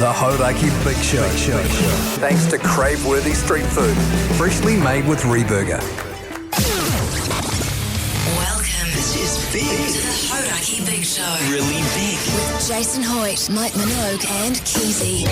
The Hauraki Big Show. Thanks to crave-worthy street food, freshly made with Reburger. Welcome. This is big. To the Hauraki Big Show. Really big. With Jason Hoyte, Minogue and Keyzie.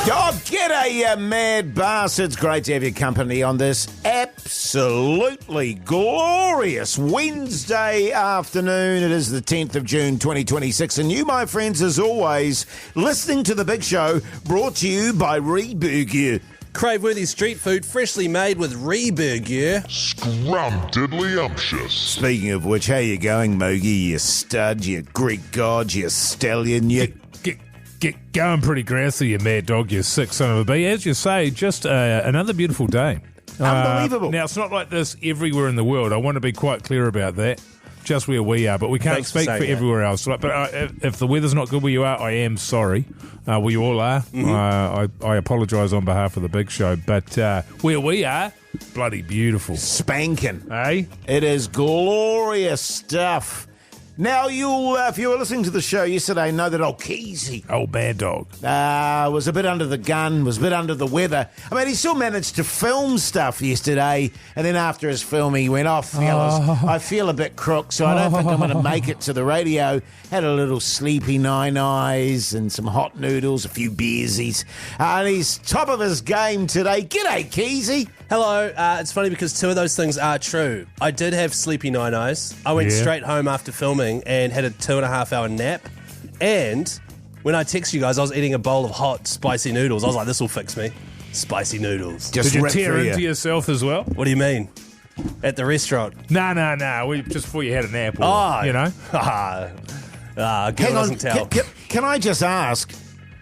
Oh, g'day, you mad bastards. Great to have your company on this absolutely glorious Wednesday afternoon. It is the 10th of June, 2026. And you, my friends, as always, listening to The Big Show, brought to you by Reburger. Crave-worthy street food, freshly made with Reburger. Scrumdiddly-umptious. Speaking of which, how you going, Mogi? You stud, you Greek god, you stallion, you... Get going pretty grousey, you mad dog, you sick son of a bee. As you say, just another beautiful day. Unbelievable. Now, it's not like this everywhere in the world. I want to be quite clear about that. Just where we are, but we can't speak for everywhere else. But if the weather's not good where you are, I am sorry. We all are. Mm-hmm. I apologise on behalf of the Big Show. But where we are, bloody beautiful. Spanking. Eh? It is glorious stuff. Now, if you were listening to the show yesterday, know that old Keyzie, old bad dog, was a bit under the gun, was a bit under the weather. I mean, he still managed to film stuff yesterday, and then after his film, he went, fellas, I feel a bit crook, so I don't think I'm going to make it to the radio. Had a little sleepy 9 eyes and some hot noodles, a few beersies. And he's top of his game today. G'day, Keyzie. Hello. It's funny because two of those things are true. I did have sleepy 9 eyes. I went straight home after filming and had a 2.5 hour nap. And when I text you guys, I was eating a bowl of hot, spicy noodles. I was like, this will fix me. Spicy noodles. Did you tear into yourself as well? What do you mean? At the restaurant? No. Just before you had a nap. You know? Hang on. Can I just ask,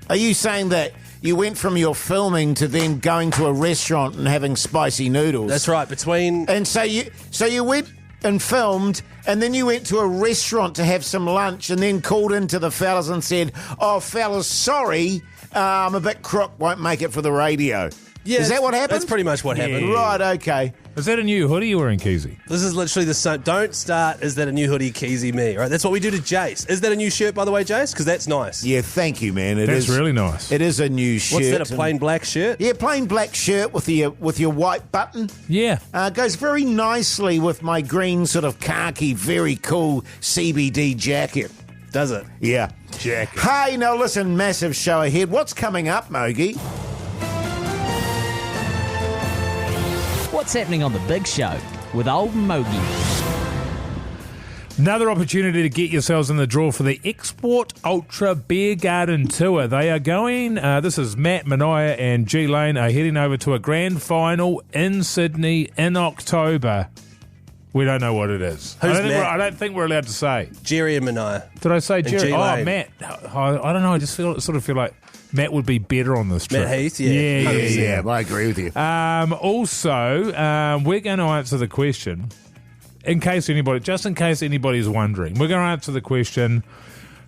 are you saying that you went from your filming to then going to a restaurant and having spicy noodles? That's right. And so you went and filmed, and then you went to a restaurant to have some lunch, and then called into the fellas and said, "Oh, fellas, sorry, I'm a bit crook, won't make it for the radio." Yeah, is that what happened? That's pretty much what happened. Yeah. Right, okay. Is that a new hoodie you're wearing, Keyzie? This is literally the same. Don't start, is that a new hoodie, Keyzie, me, right? That's what we do to Jace. Is that a new shirt, by the way, Jace? Because that's nice. Yeah, thank you, man. That's really nice. It is a new shirt. What's that, a plain black shirt? Yeah, plain black shirt with your white button. Yeah. Goes very nicely with my green sort of khaki, very cool CBD jacket. Does it? Yeah. Jacket. Hey, now listen, massive show ahead. What's coming up, Mogi? What's happening on The Big Show with old Mogi? Another opportunity to get yourselves in the draw for the Export Ultra Beer Garden Tour. They are going, this is Matt, Minogue and G Lane are heading over to a grand final in Sydney in October. We don't know what it is. I don't think we're allowed to say. Jerry and Minogue. Did I say Jerry? G-Lane. Matt. I don't know. I just sort of feel like Matt would be better on this trip. Matt Heath, Yeah, I agree with you. Also, we're going to answer the question, in case anybody's wondering. We're going to answer the question,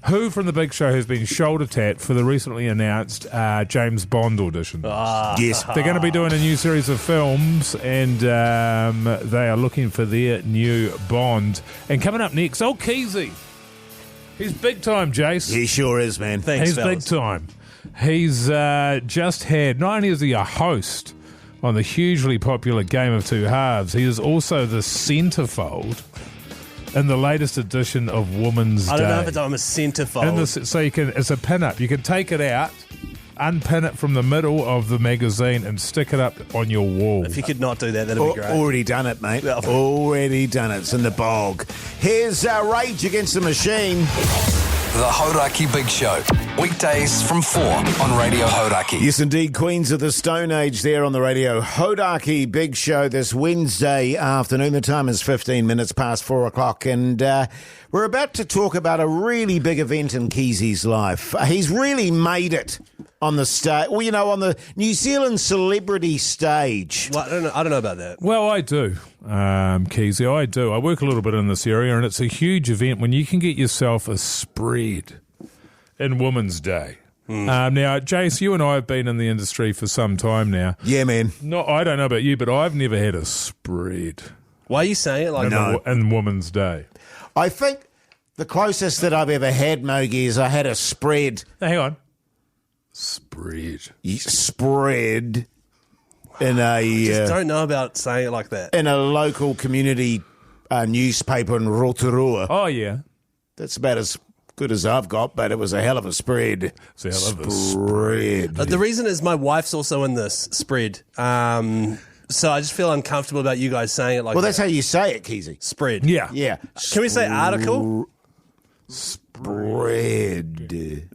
who from the Big Show has been shoulder tapped for the recently announced James Bond audition? Yes. They're going to be doing a new series of films, and they are looking for their new Bond. And coming up next, old Keyzie. He's big time, Jase. He sure is, man. Thanks, He's fellas. big time. He's just had, not only is he a host on the hugely popular Game of Two Halves, he is also the centerfold in the latest edition of Woman's Day. I don't know if I'm a centerfold. So it's a pin-up. You can take it out, unpin it from the middle of the magazine and stick it up on your wall. If you could not do that, that'd be great. Already done it, mate. Already done it. It's in the bog. Here's Rage Against the Machine. The Hauraki Big Show. Weekdays from 4 on Radio Hauraki. Yes, indeed. Queens of the Stone Age there on the Radio Hauraki Big Show this Wednesday afternoon. The time is 15 minutes past 4 o'clock, and we're about to talk about a really big event in Keyzie's life. He's really made it on the stage, well, you know, on the New Zealand celebrity stage. Well, I don't know about that. Well, I do, Keyzie, I do. I work a little bit in this area, and it's a huge event when you can get yourself a spread in Women's Day. Now, Jase, you and I have been in the industry for some time now. Yeah, man. No, I don't know about you, but I've never had a spread. Why are you saying it like that? In Women's Day. I think the closest that I've ever had, Mogi, is I had a spread. Now, hang on. Spread. Spread in Just a don't know about saying it like that. in a local community newspaper in Rotorua. Oh, yeah. That's about as good as I've got, but it was a hell of a spread. It's a hell of a spread. The reason is my wife's also in this spread. So I just feel uncomfortable about you guys saying it like Well, that. that's how you say it, Keyzie. Spread. Yeah. Yeah. Can we say article? Spread.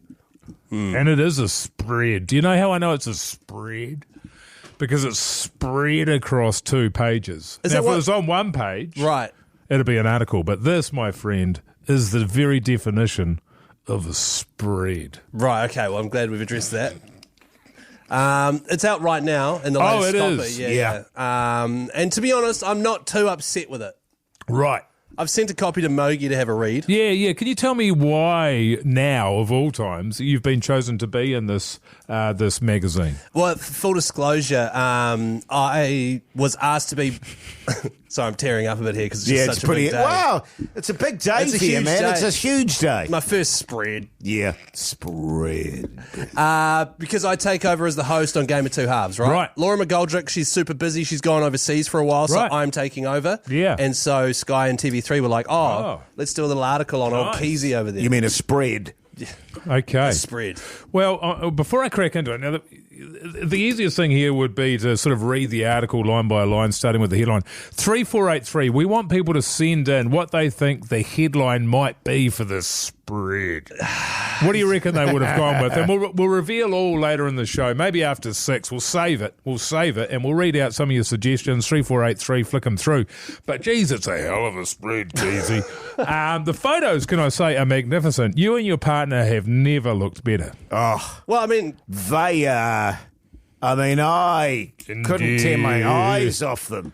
And it is a spread. Do you know how I know it's a spread? Because it's spread across 2 pages. Is now, that if what- it was on 1 page, Right. it'd be an article. But this, my friend, is the very definition of a spread. Right, okay. Well, I'm glad we've addressed that. It's out right now in the Oh, latest it copy. is. Yeah. And to be honest, I'm not too upset with it. Right. I've sent a copy to Mogi to have a read. Yeah. Can you tell me why now, of all times, you've been chosen to be in this this magazine? Well, full disclosure, I was asked to be... Sorry, I'm tearing up a bit here because it's just Yeah, such it's a pretty. big day. Wow, it's a big day It's a for you, huge man. day. It's a huge day. My first spread. Yeah, spread. Because I take over as the host on Game of Two Halves, right? Right. Laura McGoldrick, she's super busy. She's gone overseas for a while, so Right. I'm taking over. Yeah. And so Sky and TV3 were like, Oh. let's do a little article on old Nice. Keyzie over there. You mean a spread? Okay. Spread. Well, before I crack into it, now the easiest thing here would be to sort of read the article line by line, starting with the headline. 3483, we want people to send in what they think the headline might be for this spread. What do you reckon they would have gone with? And we'll reveal all later in the show, maybe after 6. We'll save it, and we'll read out some of your suggestions, 3483, flick them through. But, geez, it's a hell of a spread, Keyzie. The photos, can I say, are magnificent. You and your partner have never looked better. Oh, Well, I mean, they are. I couldn't tear my eyes off them.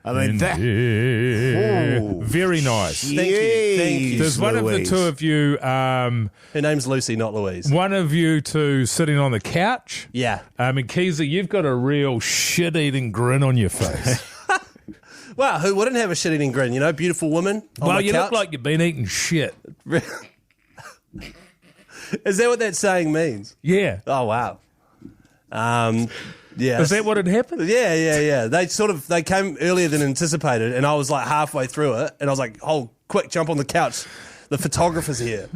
I mean, that. Ooh. Very nice. Thank you. There's one Louise. of the two of you, Her name's Lucy, not Louise. one of you two sitting on the couch. Yeah. And Keyzie, you've got a real shit-eating grin on your face. Wow, who wouldn't have a shit-eating grin? You know, beautiful woman on Well, my you couch. look like you've been eating shit. Is that what that saying means? Yeah. Oh, wow. Yeah. Is that what had happened? Yeah. They came earlier than anticipated, and I was like halfway through it, and I was like, "Oh, quick, jump on the couch! The photographer's here."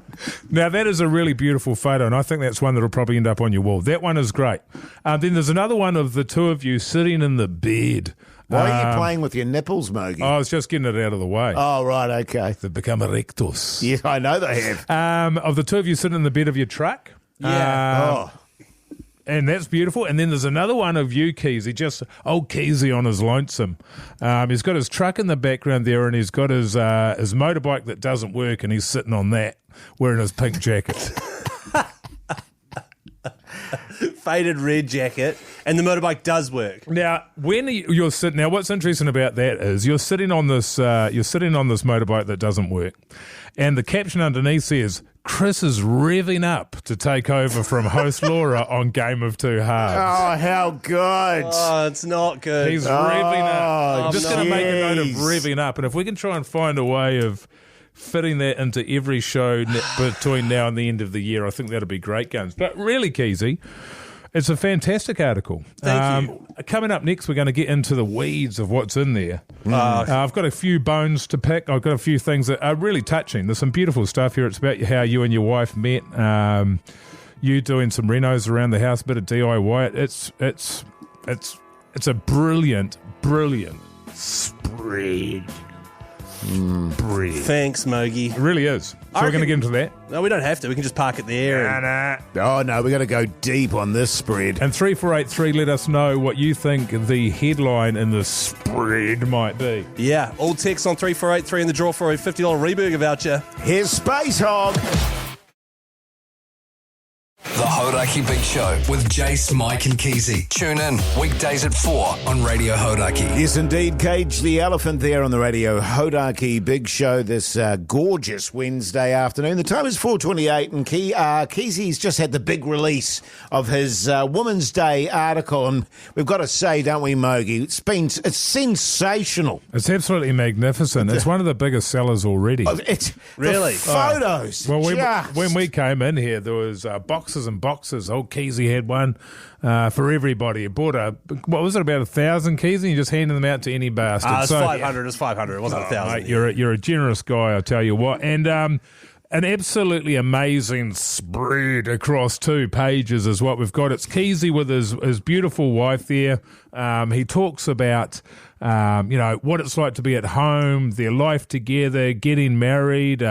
Now, that is a really beautiful photo, and I think that's one that will probably end up on your wall. That one is great. Then there's another one of the two of you sitting in the bed. Why are you playing with your nipples, Mogi? I was just getting it out of the way. Oh, right, okay. They've become erectus. Yeah, I know they have. Of the two of you sitting in the bed of your truck. Yeah. And that's beautiful. And then there's another one of you, Keyzie, just old Keyzie on his lonesome. He's got his truck in the background there, and he's got his motorbike that doesn't work, and he's sitting on that, wearing his pink jacket. Faded red jacket, and the motorbike does work. Now, when you're sitting, now what's interesting about that is you're sitting on this motorbike that doesn't work, and the caption underneath says, "Chris is revving up to take over from host Laura on Game of Two Halves." Oh, how good. Oh, it's not good. He's revving up. I'm Oh, just going to make a note of jeez. revving up, and if we can try and find a way of fitting that into every show between now and the end of the year, I think that'll be great guns. But really, Keyzie, it's a fantastic article. Thank you. Coming up next, we're going to get into the weeds of what's in there. I've got a few bones to pick. I've got a few things that are really touching. There's some beautiful stuff here. It's about how you and your wife met. You doing some renos around the house, a bit of DIY. It's a brilliant spread. Bread. Thanks, Mogi. It really is. So we're going to get into that. No, we don't have to. We can just park it there. and- Oh, no, we're going to go deep on this spread. And 3483, let us know what you think the headline in the spread might be. Yeah, all text on 3483 in the draw for a $50 Reburger voucher. Here's Space Hog. The Hauraki Big Show with Jase, Mike and Keyzie. Tune in weekdays at 4 on Radio Hauraki. Yes, indeed. Cage the elephant there on the Radio Hauraki Big Show this gorgeous Wednesday afternoon. The time is 4:28 and Keyzie's just had the big release of his Women's Day article. And we've got to say, don't we, Mogi, it's sensational. It's absolutely magnificent. It's one of the biggest sellers already. It's Really? the photos. Well, just- when we came in here, there was boxes 1,000 boxes. Old Keyzie had one for everybody. He bought about 1,000 Keyzie, and just handed them out to any bastard. It's 500. It's 500. It wasn't 1,000. Mate, you're a generous guy, I tell you what. And an absolutely amazing spread across 2 pages is what we've got. It's Keyzie with his beautiful wife there. He talks about, what it's like to be at home, their life together, getting married,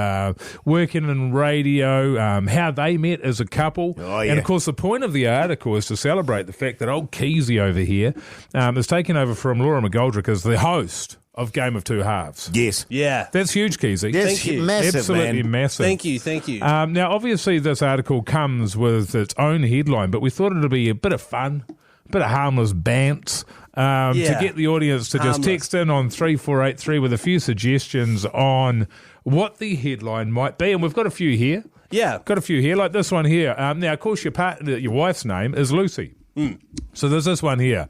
working in radio, how they met as a couple. Oh, yeah. And, of course, the point of the article is to celebrate the fact that old Keyzie over here is taking over from Laura McGoldrick as the host of Game of Two Halves. Yes. Yeah. That's huge, Keyzie. That's Thank you. massive, Absolutely man. massive. Thank you. Now, obviously, this article comes with its own headline, but we thought it'd be a bit of fun, a bit of harmless bants, to get the audience to just text in on 3483 with a few suggestions on what the headline might be. And we've got a few here. Yeah. Got a few here, like this one here. Now, of course, your wife's name is Lucy. So there's this one here.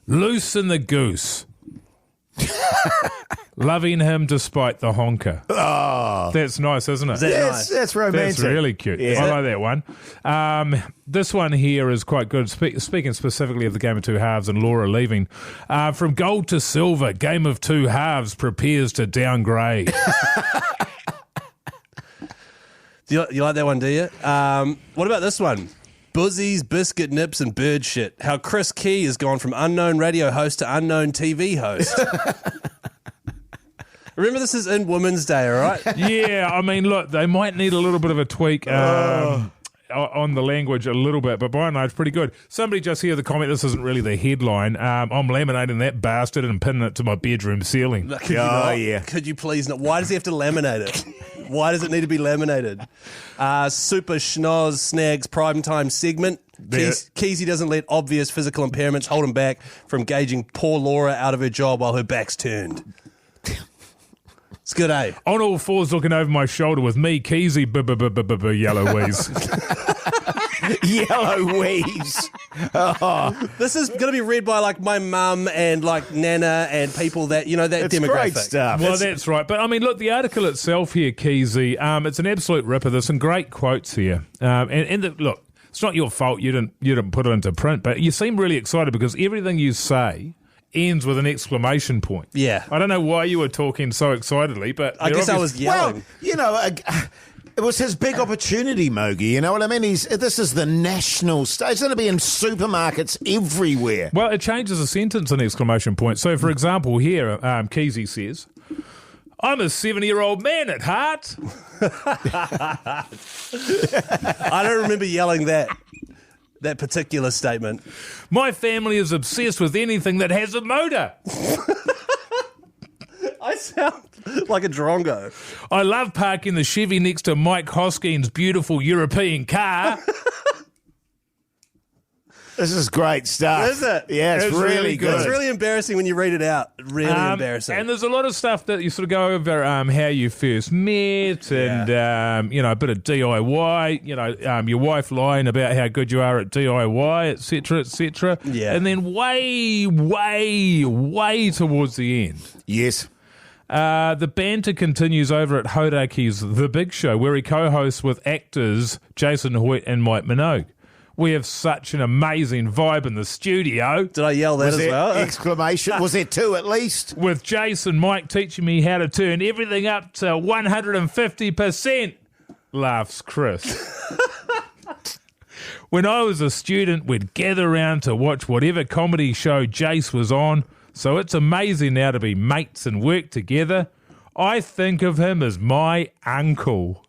Loose in the goose. Loving him despite the honker. Oh, That's nice, isn't it? Is that nice? that's romantic. That's really cute. Yeah. I like that one. This one here is quite good. Speaking specifically of the Game of Two Halves and Laura leaving. From gold to silver, Game of Two Halves prepares to downgrade. You like that one, do you? What about this one? Buzzies, biscuit nips, and bird shit. How Chris Key has gone from unknown radio host to unknown TV host. Remember, this is in Women's Day, all right? Yeah, I mean, look, they might need a little bit of a tweak on the language a little bit, but by and large, pretty good. Somebody just here, the comment, this isn't really the headline. I'm laminating that bastard and pinning it to my bedroom ceiling. Could you not? Could you please not? Why does he have to laminate it? Why does it need to be laminated? Super schnoz snags prime time segment. Keyzie doesn't let obvious physical impairments hold him back from gauging poor Laura out of her job while her back's turned. It's good, eh? On all fours looking over my shoulder with me, Keyzie, yellow wheeze. Yellow weaves. Oh, This is going to be read by like my mum and like Nana and people that, that it's demographic. great stuff. Well, that's right. But, I mean, look, the article itself here, Keyzie, it's an absolute ripper. There's some great quotes here. Look, it's not your fault you didn't put it into print, but you seem really excited because everything you say ends with an exclamation point. Yeah. I don't know why you were talking so excitedly, but I guess I was yelling. Well, it was his big opportunity, Mogi. You know what I mean? This is the national stage. It's going to be in supermarkets everywhere. Well, it changes a sentence an exclamation point. So, for example, here, Keyzie says, I'm a 70-year-old man at heart. I don't remember yelling that particular statement. My family is obsessed with anything that has a motor. I sound like a drongo. I love parking the Chevy next to Mike Hoskins' beautiful European car. This is great stuff. Is it? Yeah, it's really good. It's really embarrassing when you read it out. Really embarrassing. And there's a lot of stuff that you sort of go over how you first met and, a bit of DIY, your wife lying about how good you are at DIY, et cetera, et cetera. Yeah. And then way, way, way towards the end. Yes. The banter continues over at Hauraki's The Big Show, where he co-hosts with actors Jason Hoyte and Minogue. We have such an amazing vibe in the studio. Did I yell that Was as there well? exclamation? Was there two at least? With Jason and Mike teaching me how to turn everything up to 150%, laughs Chris. When I was a student, we'd gather around to watch whatever comedy show Jase was on, so it's amazing now to be mates and work together. I think of him as my uncle.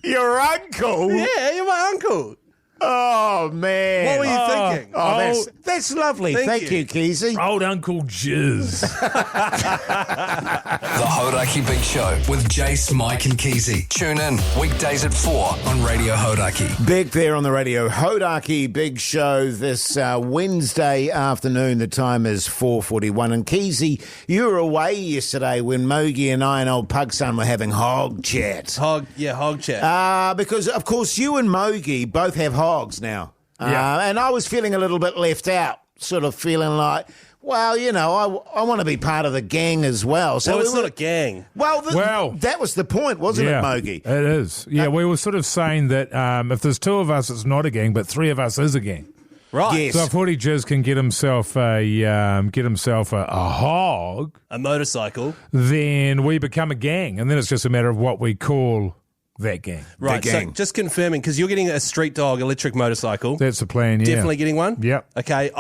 Your uncle? Yeah, you're my uncle. Oh, man. What were you thinking? Oh, that's lovely. Thank you, Keyzie. Old Uncle Jizz. The Hauraki Big Show with Jase, Mike and Keyzie. Tune in weekdays at 4 on Radio Hauraki. Big there on the Radio Hauraki Big Show this Wednesday afternoon. The time is 4:41. And Keyzie, you were away yesterday when Mogi and I and old Pugson were having hog chat. Hog chat. Because, of course, you and Mogi both have hogs now. Yeah. And I was feeling a little bit left out, sort of feeling like, Well, I want to be part of the gang as well. So Well, it's not a gang. Well, that was the point, wasn't it, Mogi? It is. Yeah, we were sort of saying that if there's two of us, it's not a gang, but three of us is a gang. Right. Yes. So if Hoyte Jase can get himself a hog, A motorcycle. then we become a gang, and then it's just a matter of what we call that gang. Right, gang. so just confirming, because you're getting a street dog electric motorcycle. That's the plan. Yeah, Definitely getting one? Yep. Okay,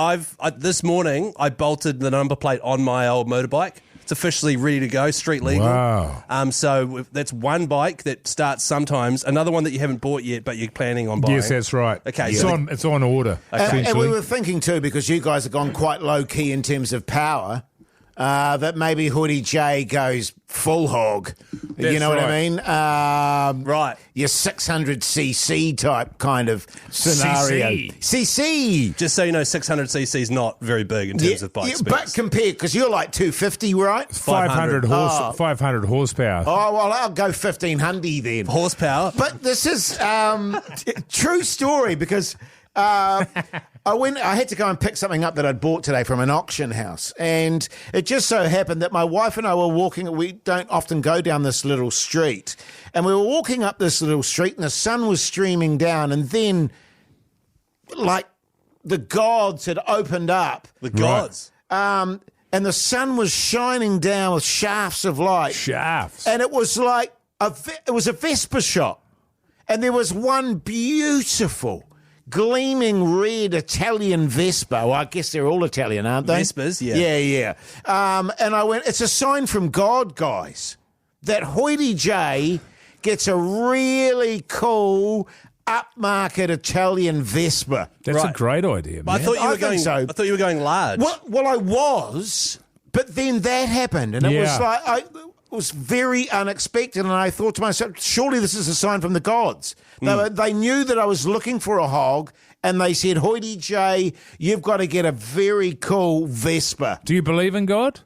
this morning I bolted the number plate on my old motorbike. It's officially ready to go, street legal. Wow. So that's one bike that starts sometimes, another one that you haven't bought yet but you're planning on buying. Yes, that's right. Okay, it's so on order. And essentially. we were thinking too, because you guys have gone quite low key in terms of power, that maybe Hoyte J goes full hog. You know what I mean? Right. Your 600cc type kind of scenario. CC. Just so you know, 600cc is not very big in terms of bike speeds. But compared, because you're like 250, right? 500 horsepower. Oh, well, I'll go 1500 then. Horsepower. But this is true story, because I had to go and pick something up that I'd bought today from an auction house, and it just so happened that my wife and I were walking. We don't often go down this little street, and we were walking up this little street, and the sun was streaming down, and then, like, the gods had opened up. The gods. And the sun was shining down with shafts of light. Shafts. And it was like it was a Vespa shop, and there was one beautiful, gleaming red Italian Vespa. Well, I guess they're all Italian, aren't they? Vespas, yeah. Yeah. And I went, it's a sign from God, guys, that Hoyte J gets a really cool, upmarket Italian Vespa. That's Right. a great idea, man. But I thought you I were think going. so. I thought you were going large. Well, I was, but then that happened, and it was like it was very unexpected, and I thought to myself, surely this is a sign from the gods. They knew that I was looking for a hog, and they said, Hoyte J, you've got to get a very cool Vespa. Do you believe in God?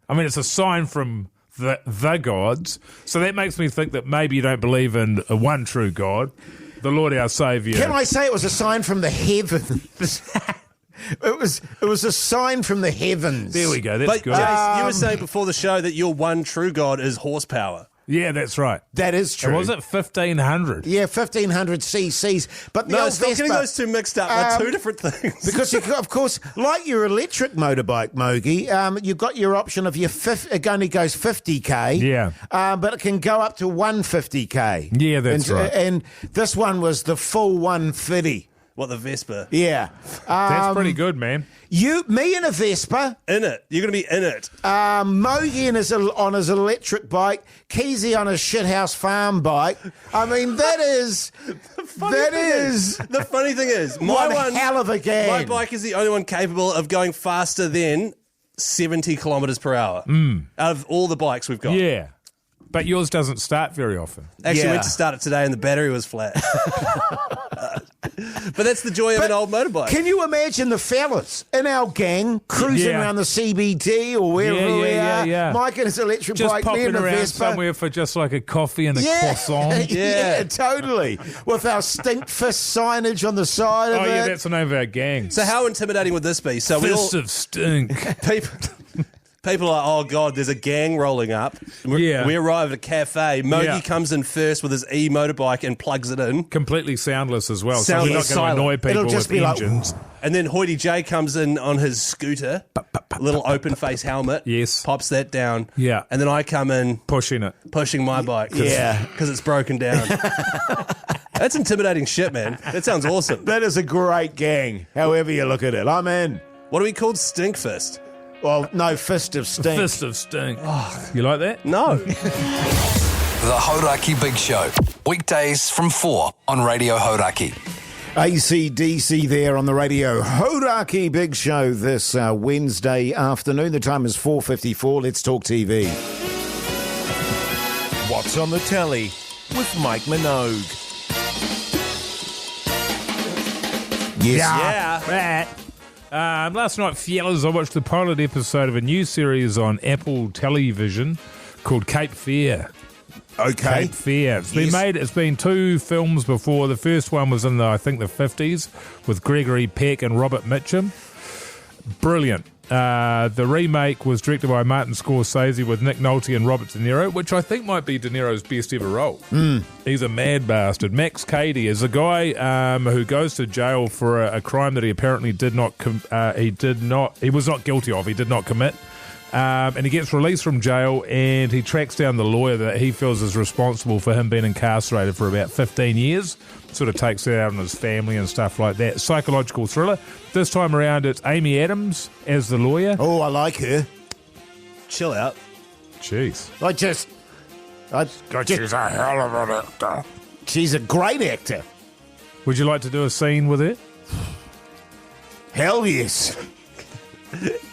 I mean, it's a sign from the gods, so that makes me think that maybe you don't believe in a one true God, the Lord our Saviour. Can I say it was a sign from the heavens? It was a sign from the heavens. There we go. That's But good. Jase, you were saying before the show that your one true God is horsepower. Yeah, that's right. That is true. And was it 1500? Yeah, 1500 cc's. But the No, old stop getting Vespa- those two mixed up. They're two different things. Because, of course, like your electric motorbike, Mogi, you've got your option of it only goes 50k. Yeah. But it can go up to 150k. Yeah, that's right. And this one was the full 150. What, the Vespa? Yeah. That's pretty good, man. Me and a Vespa, In it. You're going to be in it. Mogi on his electric bike, Keyzie on his shithouse farm bike. I mean, that is... The funny thing is, One hell of a gang. My bike is the only one capable of going faster than 70 kilometres per hour out of all the bikes we've got. Yeah. But yours doesn't start very often. Actually, Yeah. went to start it today and the battery was flat. But that's the joy of an old motorbike. Can you imagine the fellas in our gang cruising Yeah. around the CBD or wherever we are? Yeah. Mike and his electric Just bike, me popping and a around Vespa. somewhere for just like a coffee and a croissant. Yeah, totally. With our stink fist signage on the side of Oh, it. yeah, that's the name of our gang. So how intimidating would this be? So Fist of stink. people are, oh God, there's a gang rolling up. Yeah. We arrive at a cafe. Mogi Yeah. comes in first with his e-motorbike and plugs it in. Completely soundless as well. Soundless, so we're not going silent. to annoy people It'll just with be like- engines. And then Hoyte J comes in on his scooter, little open face helmet. Yes. Pops that down. Yeah. And then I come in Pushing it. pushing my bike. Yeah. Because it's broken down. That's intimidating shit, man. That sounds awesome. That is a great gang, however you look at it. I'm in. What are we called? Stinkfist? Well, no, fist of stink. Fist of stink. You like that? No. The Hauraki Big Show. Weekdays from 4 on Radio Hauraki. AC/DC there on the Radio Hauraki Big Show this Wednesday afternoon. The time is 4:54. Let's talk TV. What's on the telly with Mike Minogue? Yes. Yeah. Last night, fellas, I watched the pilot episode of a new series on Apple Television called Cape Fear. Okay. Cape Fear. It's been 2 films before. The first one was in the 50s with Gregory Peck and Robert Mitchum. Brilliant. The remake was directed by Martin Scorsese with Nick Nolte and Robert De Niro, which I think might be De Niro's best ever role. He's a mad bastard. Max Cady is a guy who goes to jail for a crime that he apparently he was not guilty of. He did not commit. And he gets released from jail, and he tracks down the lawyer that he feels is responsible for him being incarcerated for about 15 years. Sort of takes it out on his family and stuff like that. Psychological thriller. This time around, it's Amy Adams as the lawyer. Oh, I like her. Chill out. Jeez. She's a hell of an actor. She's a great actor. Would you like to do a scene with her? Hell yes.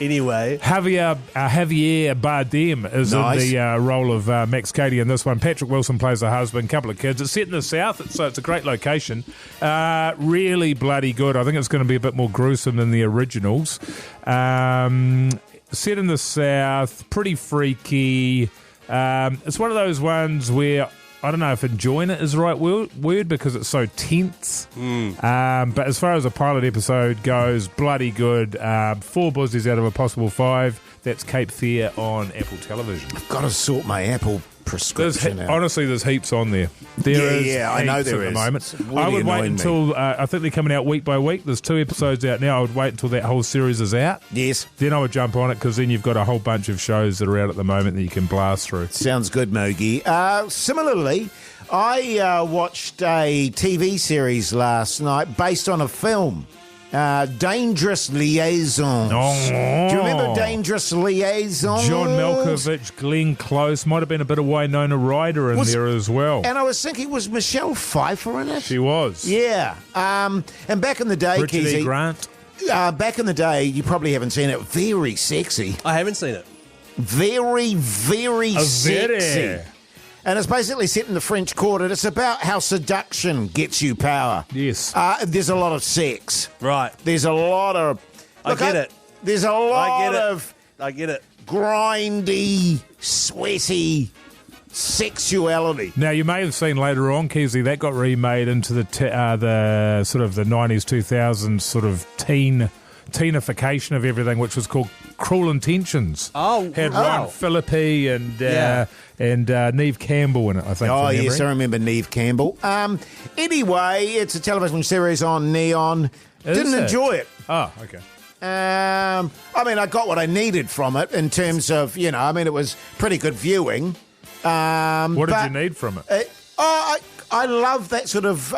Anyway. Javier Bardem is Nice. in the role of Max Cady in this one. Patrick Wilson plays the husband, couple of kids. It's set in the south, so it's a great location. Really bloody good. I think it's going to be a bit more gruesome than the originals. Set in the south, pretty freaky. It's one of those ones where I don't know if enjoying it is the right word because it's so tense. But as far as a pilot episode goes, bloody good. 4 buzzies out of a possible 5. That's Cape Fear on Apple Television. I've got to sort my Apple prescription out. Honestly, there's heaps on there. I know there at is. the moment. It's really I would wait annoying until I think they're coming out week by week. There's 2 episodes out now. I would wait until that whole series is out. Yes. Then I would jump on it because then you've got a whole bunch of shows that are out at the moment that you can blast through. Sounds good, Mogi. Similarly, I watched a TV series last night based on a film. Dangerous Liaisons. Oh. Do you remember Dangerous Liaisons? John Malkovich, Glenn Close, might have been a bit of Winona Ryder in there as well. And I was thinking, was Michelle Pfeiffer in it? She was. Yeah. And back in the day, Richard E. Keyzie, Grant. back in the day, you probably haven't seen it. Very sexy. I haven't seen it. Very, very sexy. And it's basically set in the French Court, and it's about how seduction gets you power. Yes. There's a lot of sex. Right. There's a lot of... I get it. There's a lot of I get it. grindy, sweaty sexuality. Now, you may have seen later on, Keyzie, that got remade into the sort of the 90s, 2000s sort of teenification of everything, which was called Cruel Intentions. Oh, had wow. Ryan Phillippe and Neve Campbell in it, I think. Oh, from memory. yes, I remember Neve Campbell. Anyway, it's a television series on Neon. Didn't enjoy it. Oh, okay. I mean, I got what I needed from it in terms of, it was pretty good viewing. What did you need from it? I love that sort of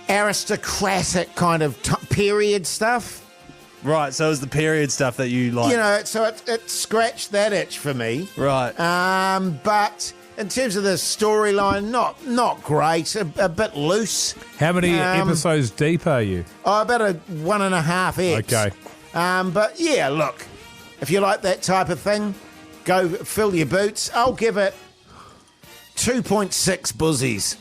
aristocratic kind of period stuff. Right, so it was the period stuff that you like. So it scratched that itch for me. Right. But in terms of the storyline, not great, a bit loose. How many episodes deep are you? About a 1.5 X. Okay. But yeah, look, if you like that type of thing, go fill your boots. I'll give it 2.6 buzzies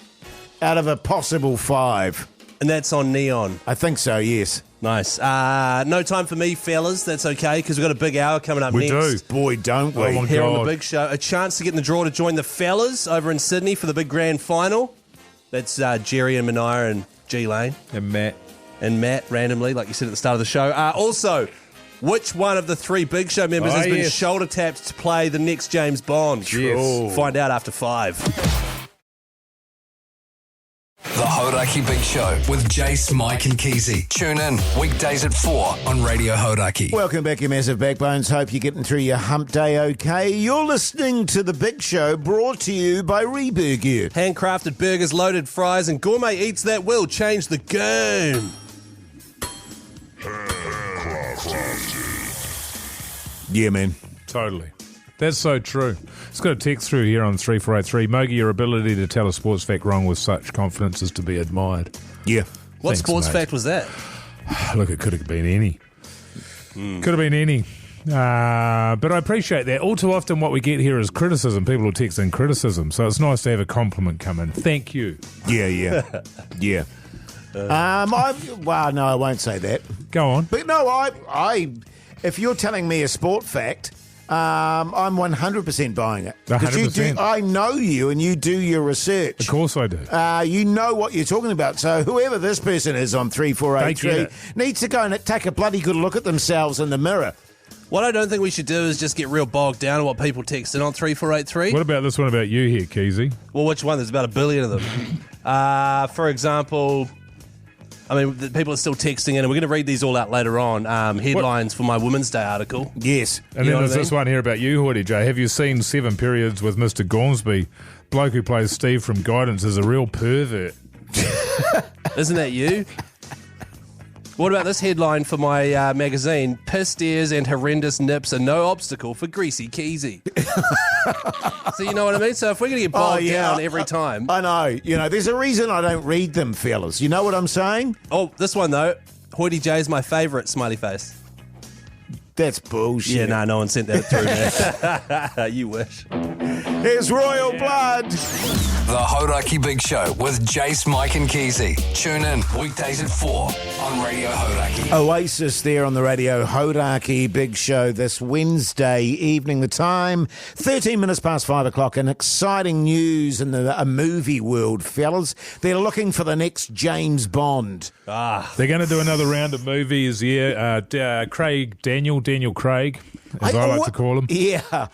out of a possible 5. And that's on Neon. I think so, yes. Nice. No time for me, fellas. That's okay, because we've got a big hour coming up We next. do. Boy, don't we? Oh, my Here on God. the big show. A chance to get in the draw to join the fellas over in Sydney for the big grand final. That's Jerry and Minogue and G Lane. And Matt. And Matt, randomly, like you said at the start of the show. Also, which one of the 3 Big Show members has been shoulder tapped to play the next James Bond? Yes. Find out after 5. The Hauraki Big Show with Jase, Mike and Keyzie. Tune in weekdays at 4 on Radio Hauraki. Welcome back, you massive backbones. Hope you're getting through your hump day okay. You're listening to The Big Show, brought to you by Reburger. Handcrafted burgers, loaded fries, and gourmet eats that will change the game. Yeah, man. Totally. That's so true. It's got a text through here on 3483. Mogi, your ability to tell a sports fact wrong with such confidence is to be admired. Yeah. What Thanks, sports mate. fact was that? Look, it could have been any. Could have been any. But I appreciate that. All too often what we get here is criticism. People will text in criticism. So it's nice to have a compliment come in. Thank you. Yeah. Yeah. No, I won't say that. Go on. But no, I if you're telling me a sport fact, I'm 100% buying it. Because 100%. I know you and you do your research. Of course I do. You know what you're talking about. So whoever this person is on They get 3483 needs to go and take a bloody good look at themselves in the mirror. What I don't think we should do is just get real bogged down in what people text in on 3483. What about this one about you here, Keyzie? Well, which one? There's about 1 billion of them. For example, I mean, the people are still texting in, and we're going to read these all out later on. Headlines for my Women's Day article. Yes. And You then know there's what I this one here about you, Hoyte J. Have you seen 7 Periods with Mr. Gormsby? Bloke who plays Steve from Guidance is a real pervert. Isn't that you? What about this headline for my magazine? Piss ears and horrendous nips are no obstacle for greasy Keyzie. So you know what I mean? So if we're going to get bogged down every time. I know. You know, there's a reason I don't read them, fellas. You know what I'm saying? Oh, this one though. Hoyte J is my favourite smiley face. That's bullshit. Yeah, no one sent that through, man. You wish. There's royal blood. The Hauraki Big Show with Jase, Mike and Keyzie. Tune in weekdays at 4 on Radio Hauraki. Oasis there on the Radio Hauraki Big Show this Wednesday evening. The time, 13 minutes past 5 o'clock. And exciting news in the movie world, fellas. They're looking for the next James Bond. They're going to do another round of movies here. Daniel Craig, as I like to call him. Yeah.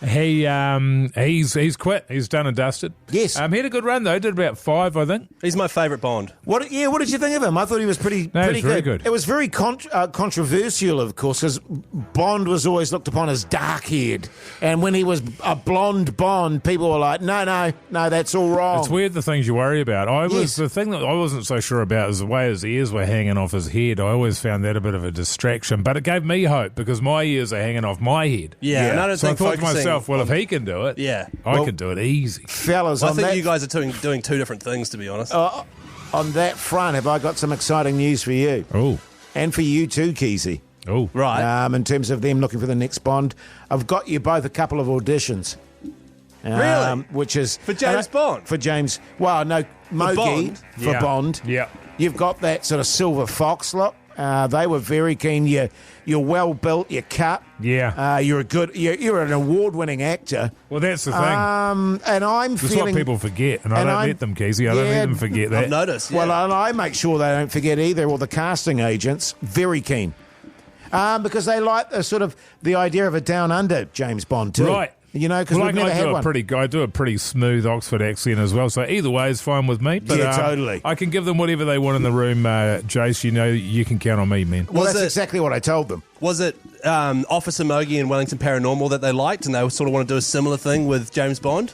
He's quit. He's done and dusted. Yes. He had a good run, though. Did about 5, I think. He's my favourite Bond. What did you think of him? I thought he was pretty very good. It was very controversial, of course, because Bond was always looked upon as dark-haired. And when he was a blonde Bond, people were like, no, that's all wrong. It's weird the things you worry about. The thing that I wasn't so sure about is the way his ears were hanging off his head. I always found that a bit of a distraction, but it gave me hope because my ears are hanging off my head. Yeah. And I don't So I think thought to focusing myself, well, if he can do it, I can do it easy. Fellas, I on think that, you guys are doing two different things, to be honest. on that front, have I got some exciting news for you? Oh, And for you too, Keyzie. oh, Right. In terms of them looking for the next Bond, I've got you both a couple of auditions. Really? Which is For James Bond? For James. Well, no, Mogi Bond? for Yeah. Bond. Yeah. You've got that sort of silver fox look. They were very keen. You're well built. You're cut. Yeah. You're an award-winning actor. Well, that's the thing. And I'm That's feeling. what people forget, and I and don't I'm- let them, Keyzie. I don't Yeah. let them forget that. I've noticed. Well, yeah. and I make sure they don't forget either, or the casting agents, very keen. Because they like the idea of a down under James Bond too. Right. You know, because we've never had one. I do a pretty smooth Oxford accent as well, so either way is fine with me. But, Yeah, totally. I can give them whatever they want in the room, Jase. You know, you can count on me, man. Well, Was that's it- exactly what I told them. Was it Officer Mogi and Wellington Paranormal that they liked, and they sort of want to do a similar thing with James Bond?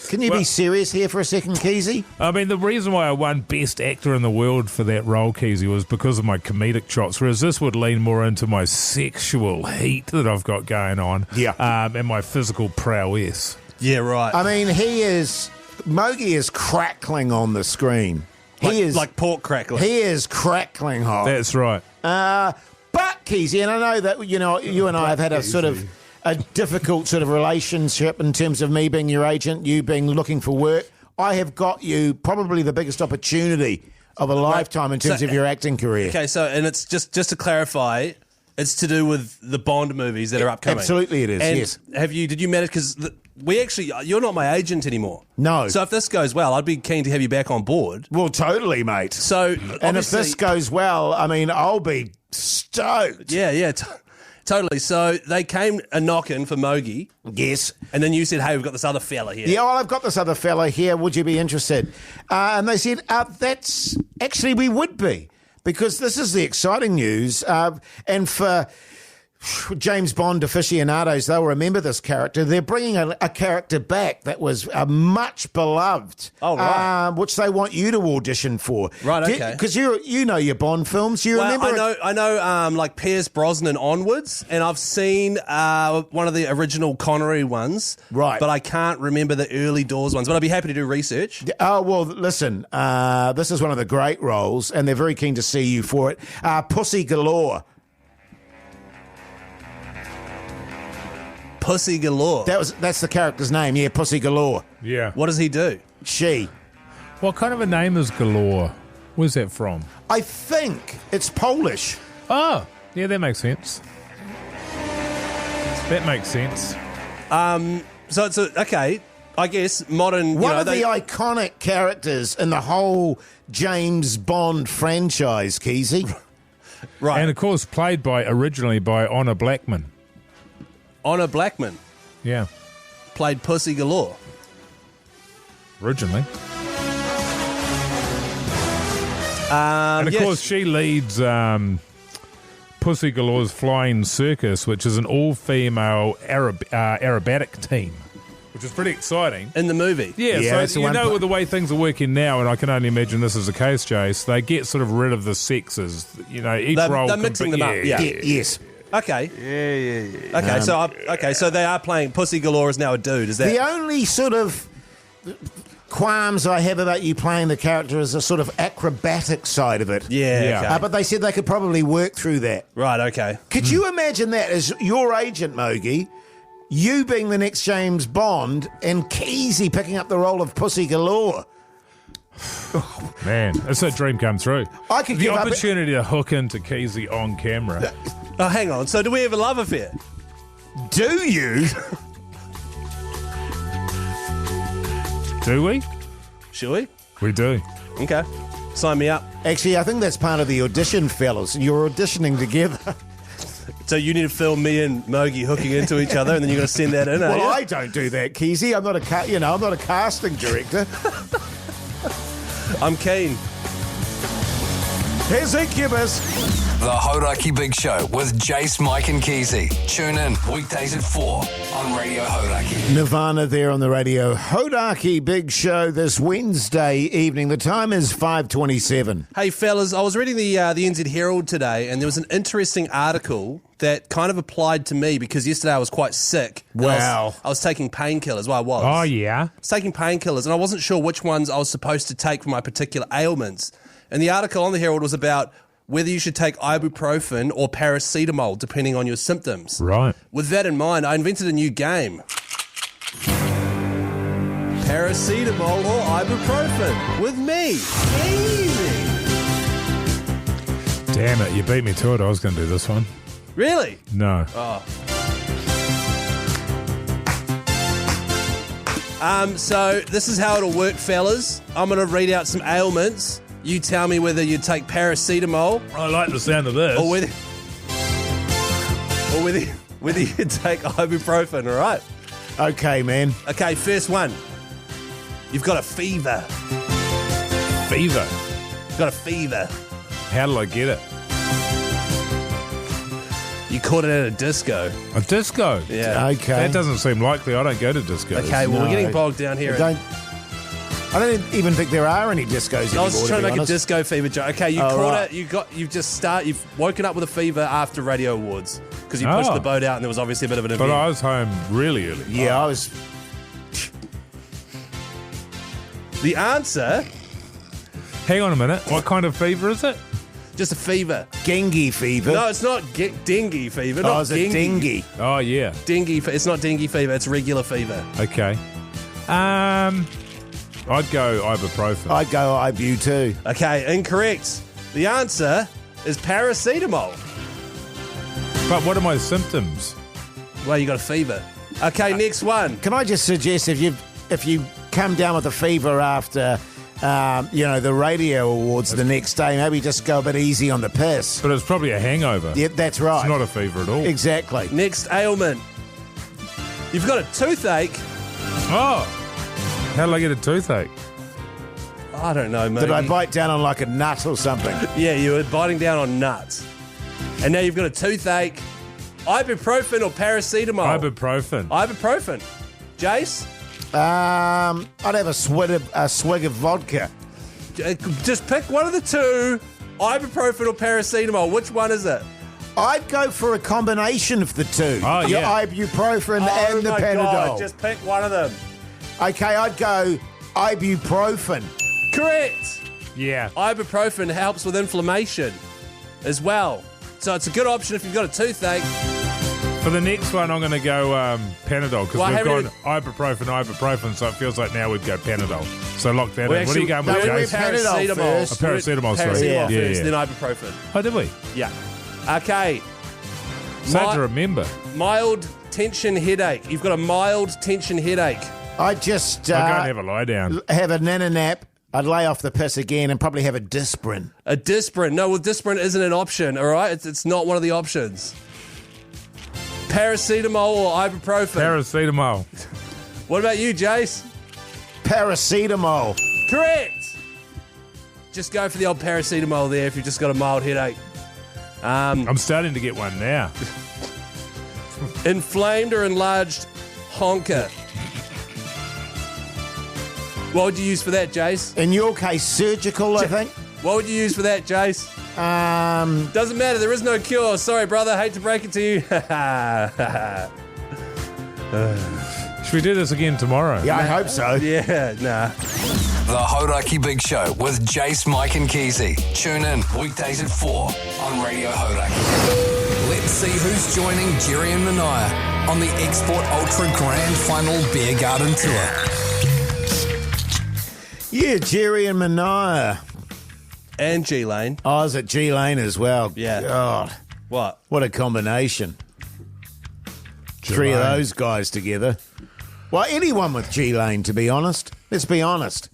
Can you be serious here for a second, Keyzie? I mean, the reason why I won Best Actor in the World for that role, Keyzie, was because of my comedic chops, whereas this would lean more into my sexual heat that I've got going on, and my physical prowess. Yeah, right. I mean, Mogi is crackling on the screen. He is like pork crackling. He is crackling hot. That's right. But Keyzie, and I know that you and I have had a sort of a difficult sort of relationship in terms of me being your agent, you being looking for work. I have got you probably the biggest opportunity of a lifetime in terms of your acting career. Okay, so and it's just to clarify, it's to do with the Bond movies that are upcoming. Absolutely, it is. And yes. did you manage? Because you're not my agent anymore. No. So if this goes well, I'd be keen to have you back on board. Well, totally, mate. So And if this goes well, I mean, I'll be stoked. yeah, totally. So they came a knocking for Mogi, Yes. and then you said, "Hey, we've got this other fella here." Yeah, well, I've got this other fella here. Would you be interested? And they said, that's actually, we would be, because this is the exciting news. And for James Bond aficionados, they'll remember this character. They're bringing a character back that was much beloved. Oh, right. Which they want you to audition for. Right, okay. Because you know your Bond films. You remember I know, like Pierce Brosnan onwards, and I've seen one of the original Connery ones. Right. But I can't remember the early Doors ones. But I'd be happy to do research. Oh, well, listen, this is one of the great roles, and they're very keen to see you for it. Pussy Galore. Pussy Galore. That's the character's name, yeah, Pussy Galore. Yeah. What does he do? She. What kind of a name is Galore? Where's that from? I think it's Polish. Oh, yeah, that makes sense. That makes sense. So it's okay. I guess modern. One of the iconic characters in the whole James Bond franchise, Keyzie. Right. And of course, played originally by Honor Blackman. Honor Blackman Yeah, played Pussy Galore. originally. And of course, she leads Pussy Galore's Flying Circus, which is an all-female aerobatic team, which is pretty exciting. In the movie. Yeah, so you know with the way things are working now, and I can only imagine this is the case, Jase, they get sort of rid of the sexes. You know, each role... They're mixing them up, yeah. Yes. Okay. Yeah. Okay, so they are playing... Pussy Galore is now a dude, is that... The only sort of qualms I have about you playing the character is a sort of acrobatic side of it. Yeah. Okay. But they said they could probably work through that. Right, okay. Could you imagine that as your agent, Mogi, you being the next James Bond and Keyzie picking up the role of Pussy Galore? Man, it's a dream come true. I could the give up opportunity to hook into Keyzie on camera. Oh, hang on. So do we have a love affair? Do you? Do we? Should we? We do. Okay. Sign me up. Actually, I think that's part of the audition, fellas. You're auditioning together. So you need to film me and Mogi hooking into each other, and then you're going to send that in. Well, I don't do that, Keyzie. I'm not I'm not a casting director. I'm keen. Here's Incubus. The Hauraki Big Show with Jase, Mike and Keyzie. Tune in weekdays at 4 on Radio Hauraki. Nirvana there on the Radio Hauraki Big Show this Wednesday evening. The time is 5:27. Hey, fellas, I was reading the NZ Herald today, and there was an interesting article that kind of applied to me because yesterday I was quite sick. Wow. I was taking painkillers. Well, I was. Oh, yeah? I was taking painkillers, and I wasn't sure which ones I was supposed to take for my particular ailments. And the article on the Herald was about whether you should take ibuprofen or paracetamol, depending on your symptoms. Right. With that in mind, I invented a new game. Paracetamol or ibuprofen with me. Easy. Damn it, you beat me to it. I was going to do this one. Really? No. So this is how it'll work, fellas. I'm going to read out some ailments. You tell me whether you take paracetamol I like the sound of this. or whether you take ibuprofen, all right? Okay, man. Okay, first one. You've got a fever. Fever. You've got a fever. How did I get it? You caught it at a disco. A disco? Yeah. Okay. That doesn't seem likely. I don't go to discos. Okay, well, No. we're getting bogged down here. I don't even think there are any discos anymore. I was trying to be make honest. a disco fever joke. Okay, you Oh, caught right. it. You've woken up with a fever after Radio Awards because you pushed Oh. the boat out and there was obviously a bit of an But event. I was home really early. Yeah, I was. The answer, Hang on a minute. What kind of fever is it? just a fever. Dengue fever. No, it's not dengue fever. Oh, Not is it dengue? Oh, yeah. It's not dengue fever. It's regular fever. Okay. I'd go ibuprofen. I'd go Ibu too. Okay, incorrect. The answer is paracetamol. But what are my symptoms? Well, you got a fever. Okay, next one. Can I just suggest if you come down with a fever after the radio awards the next day, maybe just go a bit easy on the piss. But it's probably a hangover. Yeah, that's right. It's not a fever at all. Exactly. Next ailment. You've got a toothache. Oh! How did I get a toothache? I don't know, mate. Did I bite down on like a nut or something? Yeah, you were biting down on nuts. And now you've got a toothache. Ibuprofen or paracetamol? Ibuprofen. Ibuprofen. Jase? I'd have a swig of vodka. Just pick one of the two. Ibuprofen or paracetamol. Which one is it? I'd go for a combination of the two. Oh, Your yeah. ibuprofen and the my Panadol. God, just pick one of them. Okay, I'd go ibuprofen. Correct. Yeah. Ibuprofen helps with inflammation as well. So it's a good option if you've got a toothache. For the next one, I'm going to go Panadol because Well, we've how gone ibuprofen, so it feels like now we'd go Panadol. So lock that We in. What are you going with, we went Jase? Panadol first. Paracetamol, sorry. Paracetamol Yeah, first, yeah. then ibuprofen. Oh, did we? Yeah. Okay. Sad to remember. Mild tension headache. You've got a mild tension headache. I'd just I'll go and have a lie down. have a nana nap. I'd lay off the piss again and probably have a Disprin. A Disprin. No, well, Disprin isn't an option, all right? It's not one of the options. Paracetamol or ibuprofen. Paracetamol. What about you, Jase? Paracetamol. Correct. Just go for the old paracetamol there if you've just got a mild headache. I'm starting to get one now. Inflamed or enlarged honker. What would you use for that, Jase? In your case, surgical, I think. What would you use for that, Jase? Doesn't matter. There is no cure. Sorry, brother. Hate to break it to you. Should we do this again tomorrow? Yeah, I hope so. Yeah, nah. The Hauraki Big Show with Jase, Mike and Keyzie. Tune in weekdays at 4 on Radio Hauraki. Let's see who's joining Jerry and Minogue on the Export Ultra Grand Final Beer Garden Tour. Yeah, Jerry and Minogue. And G-Lane. I was at G-Lane as well. Yeah. God, What a combination. Three of those guys together. Well, anyone with G-Lane, to be honest. Let's be honest.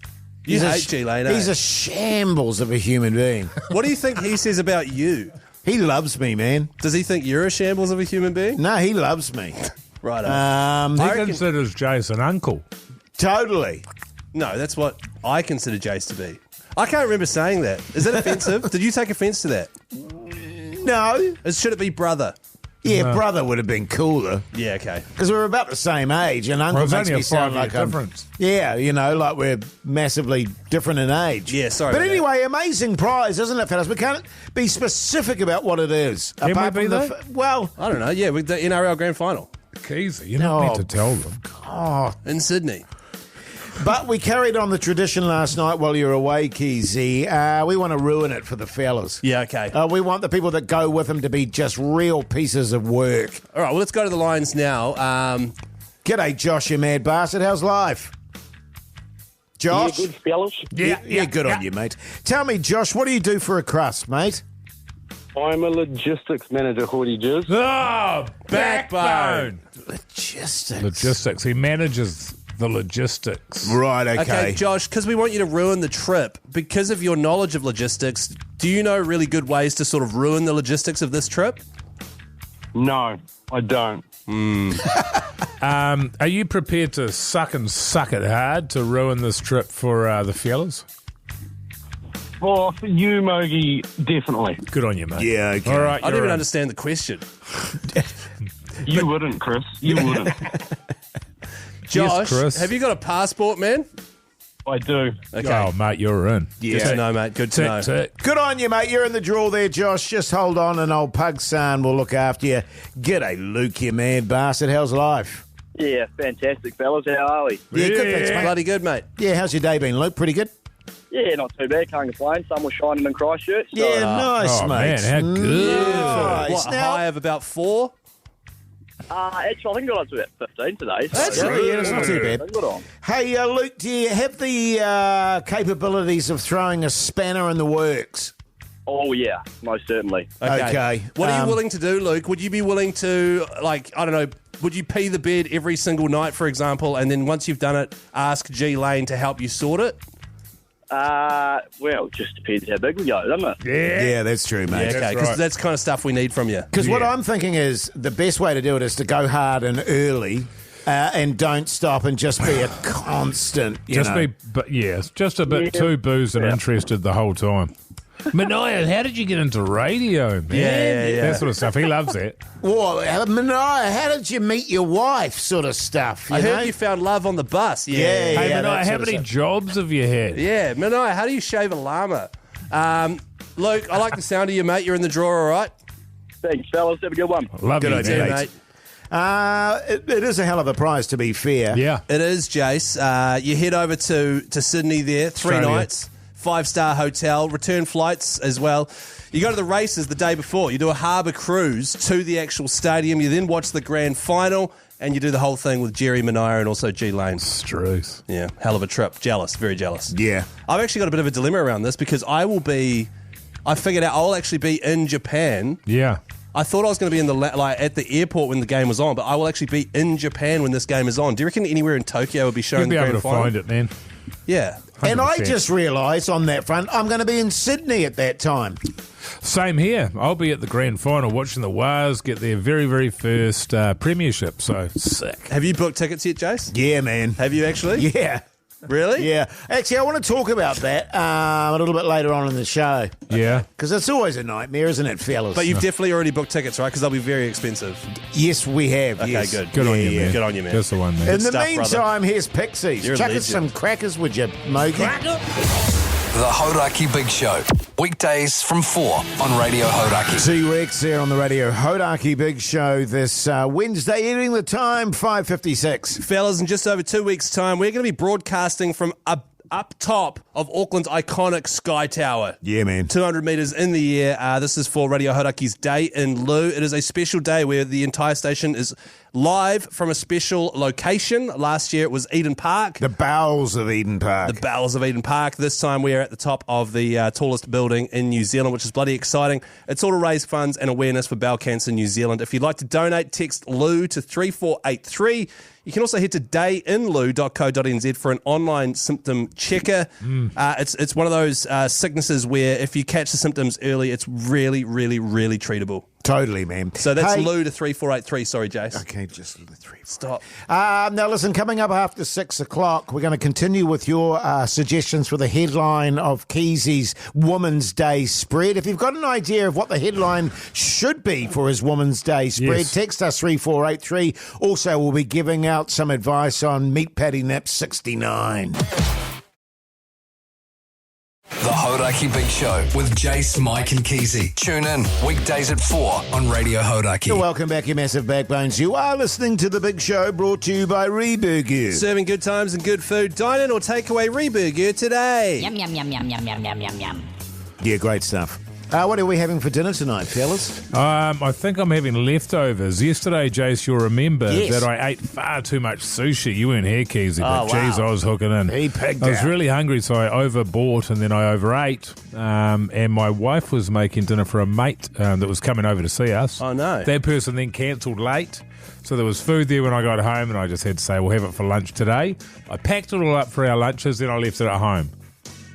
You hate G-Lane, eh? He's a shambles of a human being. What do you think he says about you? He loves me, man. Does he think you're a shambles of a human being? No, he loves me. Right. He considers Jason uncle. Totally. No, that's what I consider Jase to be. I can't remember saying that. Is that offensive? Did you take offence to that? No. Should it be brother? Yeah, brother would have been cooler. Yeah, okay. Because we're about the same age, and uncle Well, it's makes only me a sound 5-year like I'm... difference. Yeah, like we're massively different in age. Yeah, sorry But about anyway, amazing prize, isn't it, fellas? We can't be specific about what it is. Can apart we be, from though? well, I don't know. Yeah, with the NRL Grand Final Keyzie, you don't need to tell them. in Sydney. but we carried on the tradition last night while you were away, Keyzie. We want to ruin it for the fellas. Yeah, okay. We want the people that go with them to be just real pieces of work. All right, well, let's go to the lines now. G'day, Josh, you mad bastard. How's life? Josh? Yeah, good fellas. Yeah, good on you, mate. Tell me, Josh, what do you do for a crust, mate? I'm a logistics manager, Hoyte Jase. Oh, backbone. Logistics. He manages the logistics. Right, Okay, Josh, because we want you to ruin the trip, because of your knowledge of logistics, do you know really good ways to sort of ruin the logistics of this trip? No, I don't. Are you prepared to suck it hard to ruin this trip for the fellas? For you, Mogi, definitely. Good on you, mate. Yeah, okay. All right, I don't you're even on. understand the question. You wouldn't, Chris. You wouldn't. Josh, Chris. have you got a passport, man? I do. Okay. Oh, mate, you're in. Good to know, mate. Good to know. Tick. Good on you, mate. You're in the draw there, Josh. Just hold on and old Pug San will look after you. G'day, Luke, you mad bastard. How's life? Yeah, fantastic, fellas. How are we? Yeah, good, thanks, mate. Bloody good, mate. Yeah, how's your day been, Luke? Pretty good? Yeah, not too bad. Can't complain. Sun was shining in Christchurch. So, Yeah, nice, Oh, mate. man, how good. Nice. What, a Now- high of about 4? actually, I think I got up to about 15 today. So That's right, yeah, that's not too bad. Good on. Hey, Luke, do you have the capabilities of throwing a spanner in the works? Oh, yeah, most certainly. Okay. What are you willing to do, Luke? Would you be willing to, I don't know, would you pee the bed every single night, for example, and then once you've done it, ask G Lane to help you sort it? Well, just depends how big we go, doesn't it? Yeah, that's true, mate. Okay, because that's kind of stuff we need from you. Because what I'm thinking is the best way to do it is to go hard and early and don't stop and just be a constant, Just a bit too boozed and interested the whole time. Minogue, how did you get into radio, man? Yeah. That sort of stuff. He loves it. Well, Minogue, how did you meet your wife sort of stuff? I know? heard you found love on the bus. Yeah. Hey, that Minogue, sort how of many stuff. jobs have you had? Yeah, Minogue, how do you shave a llama? Luke, I like the sound of you, mate. You're in the draw, all right? Thanks, fellas. Have a good one. Love Good you, idea, mate. mate. It is a hell of a prize, to be fair. Yeah. It is, Jace. You head over to Sydney there, 3 Australia. nights, 5-star hotel, return flights as well. You go to the races the day before. You do a harbour cruise to the actual stadium. You then watch the grand final, and you do the whole thing with Jerry Minogue and also G Lane. Struth. Yeah, hell of a trip. Jealous, very jealous. Yeah. I've actually got a bit of a dilemma around this because I figured out I'll actually be in Japan Yeah. I thought I was going to be in at the airport when the game was on, but I will actually be in Japan when this game is on. Do you reckon anywhere in Tokyo will be showing the grand final? You'll be able to find it, man. Yeah. 100%. And I just realised on that front, I'm going to be in Sydney at that time. Same here. I'll be at the grand final watching the Wars get their very, very first premiership. So sick. Have you booked tickets yet, Jase? Yeah, man. Have you actually? Yeah. Really? Yeah. Actually, I want to talk about that a little bit later on in the show. Yeah. Because it's always a nightmare, isn't it, fellas? But you've definitely already booked tickets, right? Because they'll be very expensive. Yes, we have. Okay, yes. good on you, Yeah. man. Good on you, man. That's the one, man. In the stuff, meantime, here's Pixies. You're a Chuck us legend. some crackers, would you, Mogi? The Hauraki Big Show. Weekdays from 4 on Radio Hauraki. T-Rex there on the Radio Hauraki Big Show this Wednesday evening. The time, 5:56. Fellas, in just over 2 weeks' time, we're going to be broadcasting from up top of Auckland's iconic Sky Tower. Yeah, man. 200 metres in the air. This is for Radio Hauraki's Day in Lieu. It is a special day where the entire station is live from a special location. Last year it was Eden Park. The bowels of Eden Park. The bowels of Eden Park. This time we are at the top of the tallest building in New Zealand, which is bloody exciting. It's all to raise funds and awareness for bowel cancer New Zealand. If you'd like to donate, text LOU to 3483. You can also head to dayinlieu.co.nz for an online symptom checker. It's one of those sicknesses where if you catch the symptoms early, it's really, really, really treatable. Totally, man. So that's Lou to 3483. Sorry, Jase. Okay, just the 3. Stop. Now, listen, coming up after 6 o'clock, we're going to continue with your suggestions for the headline of Keyzie's Women's Day spread. If you've got an idea of what the headline should be for his Women's Day spread, text us 3483. Also, we'll be giving out some advice on Meat Patty Nip 69. The Hauraki Big Show with Jase, Mike and Keyzie. Tune in weekdays at 4 on Radio Hauraki. Welcome back, you massive backbones. You are listening to The Big Show, brought to you by Reburger. Serving good times and good food. Dine in or take away Reburger today. Yum, yum, yum, yum, yum, yum, yum, yum, yum. Yeah, great stuff. What are we having for dinner tonight, fellas? I think I'm having leftovers. Yesterday, Jase, you'll remember that I ate far too much sushi. You weren't here, Keyzie, but geez, I was hooking in. He pigged I was out. really hungry, so I overbought and then I overate. And my wife was making dinner for a mate that was coming over to see us. Oh, no. That person then cancelled late. So there was food there when I got home, and I just had to say, we'll have it for lunch today. I packed it all up for our lunches, then I left it at home.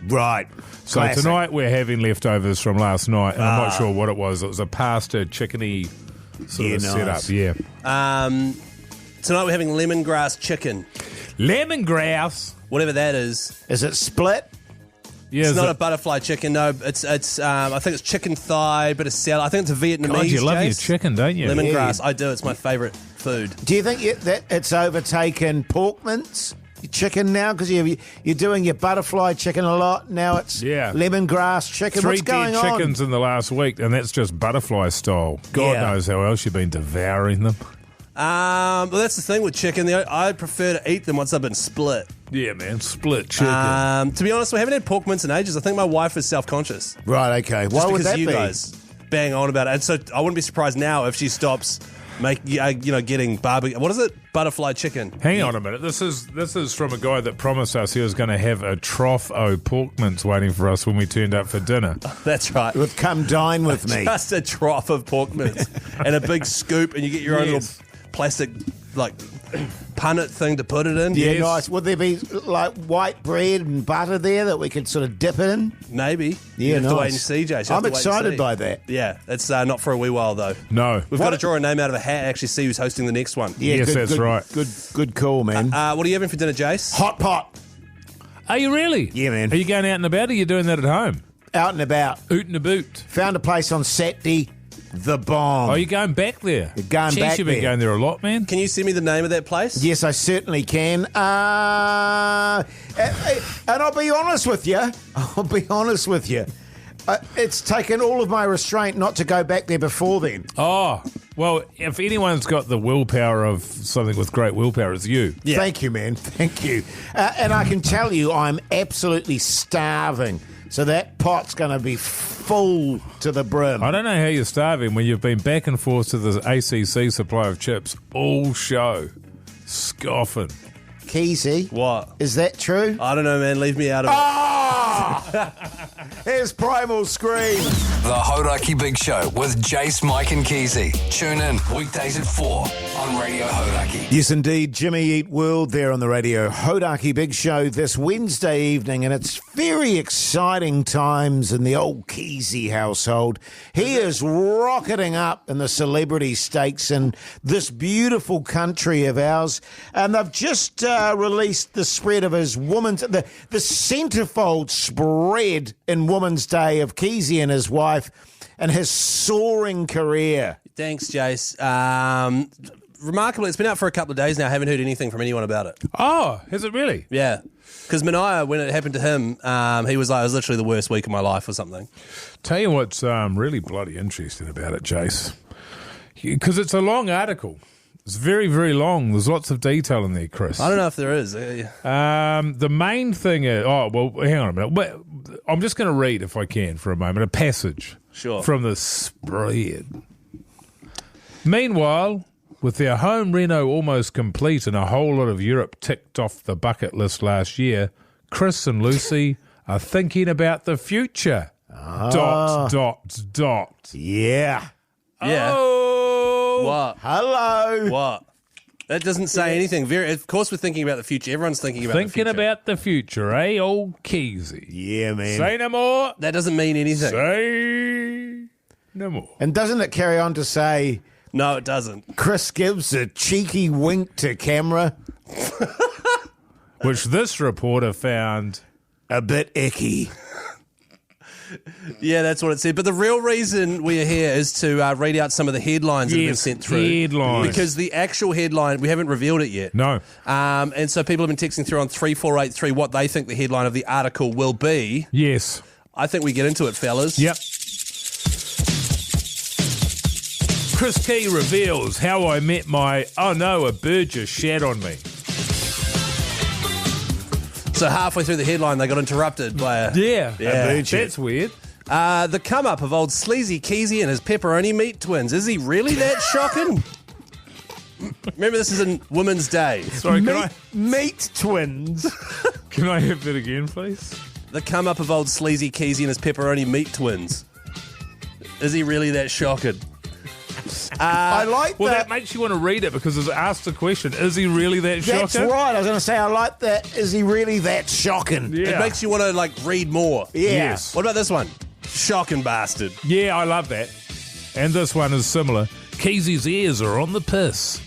Right. So Classic. tonight we're having leftovers from last night, and I'm not sure what it was. It was a pasta chickeny sort of nice. setup. Yeah. Tonight we're having lemongrass chicken. Lemongrass. Whatever that is. Is it split? Yeah, It's not a butterfly chicken, no. It's I think it's chicken thigh, bit of salad. I think it's a Vietnamese. God, you love your Jase. chicken, don't you? Lemongrass, I do. It's my favourite food. Do you think that it's overtaken pork mince chicken now? Because you're doing your butterfly chicken a lot. Now it's lemongrass chicken. 3 What's going dead on? chickens in the last week, and that's just butterfly style. God Yeah. knows how else you've been devouring them. Well, that's the thing with chicken. I prefer to eat them once they've been split. Yeah, man, split chicken. To be honest, we haven't had pork mince in ages. I think my wife is self-conscious. Right, okay. Just Why would because that you be? guys bang on about it. And so I wouldn't be surprised now if she stops getting barbecue. What is it? Butterfly chicken. Hang on a minute. This is from a guy that promised us he was going to have a trough o' pork mince waiting for us when we turned up for dinner. That's right. With come dine with me. Just a trough of pork mince and a big scoop, and you get your own little plastic punnet thing to put it in. Yeah, nice. Would there be like white bread and butter there that we could sort of dip it in? Maybe. Yeah, you have nice. to wait and see, Jase. You have I'm to wait and excited see. by that. Yeah, it's not for a wee while though. No. We've got to draw a name out of a hat and actually see who's hosting the next one. Yeah, Yes, that's right. Good call, man. What are you having for dinner, Jase? Hot pot. Are you really? Yeah, man. Are you going out and about, or are you doing that at home? Out and about. Oot and a boot. Found a place on Saturday. The Bomb. Oh, you're going back there? You're going Jeez, back you've been there. going there a lot, man. Can you send me the name of that place? Yes, I certainly can. And I'll be honest with you. It's taken all of my restraint not to go back there before then. Oh, well, if anyone's got the willpower of something with great willpower, it's you. Yeah. Thank you, man. Thank you. And I can tell you I'm absolutely starving. So that pot's going to be full to the brim. I don't know how you're starving when you've been back and forth to the ACC supply of chips all show. Scoffing. Keyzie. What? Is that true? I don't know, man. Leave me out of it. Oh! Here's Primal Scream. The Hauraki Big Show with Jase, Mike and Keyzie. Tune in weekdays at 4 on Radio Hauraki. Yes, indeed. Jimmy Eat World there on the Radio Hauraki Big Show this Wednesday evening, and it's very exciting times in the old Keyzie household. He is rocketing up in the celebrity stakes in this beautiful country of ours, and they've just released the spread of his woman's... the centerfold spread in Women's Day of Keyzie and his wife and his soaring career. Thanks, Jase. Remarkably, it's been out for a couple of days now. I haven't heard anything from anyone about it. Oh, has it really? Yeah. Because Minogue, when it happened to him, he was like, it was literally the worst week of my life or something. Tell you what's really bloody interesting about it, Jase. Because it's a long article. It's very, very long. There's lots of detail in there, Chris. I don't know if there is. The main thing is... Oh, well, hang on a minute. I'm just going to read, if I can, for a moment, a passage from the spread. Meanwhile, with their home reno almost complete and a whole lot of Europe ticked off the bucket list last year, Chris and Lucy are thinking about the future. ... Yeah. Yeah. Oh! What? Hello. What? That doesn't say anything. Of course we're thinking about the future. Everyone's thinking about the future. Thinking about the future, eh, old Keyzie? Yeah, man. Say no more. That doesn't mean anything. Say no more. And doesn't it carry on to say... No, it doesn't. Chris gives a cheeky wink to camera. Which this reporter found a bit icky. Yeah, that's what it said. But the real reason we are here is to read out some of the headlines that have been sent through. Headlines. Because the actual headline, we haven't revealed it yet. No. And so people have been texting through on 3483 what they think the headline of the article will be. Yes. I think we get into it, fellas. Yep. Chris Key reveals how I met my, a bird just shat on me. So halfway through the headline, they got interrupted by a bird shit. That's weird. The come-up of old sleazy Keyzie and his pepperoni meat twins. Is he really that shocking? Remember, this is in Women's Day. Sorry, meat twins. Can I have that again, please? The come-up of old sleazy Keyzie and his pepperoni meat twins. Is he really that shocking? I like well, that. That makes you want to read it because it's asked the question, is he really that shocking? That's right. I was going to say, I like that. Is he really that shocking? Yeah. It makes you want to, read more. Yeah. Yes. What about this one? Shocking bastard. Yeah, I love that. And this one is similar. Keyzie's ears are on the piss.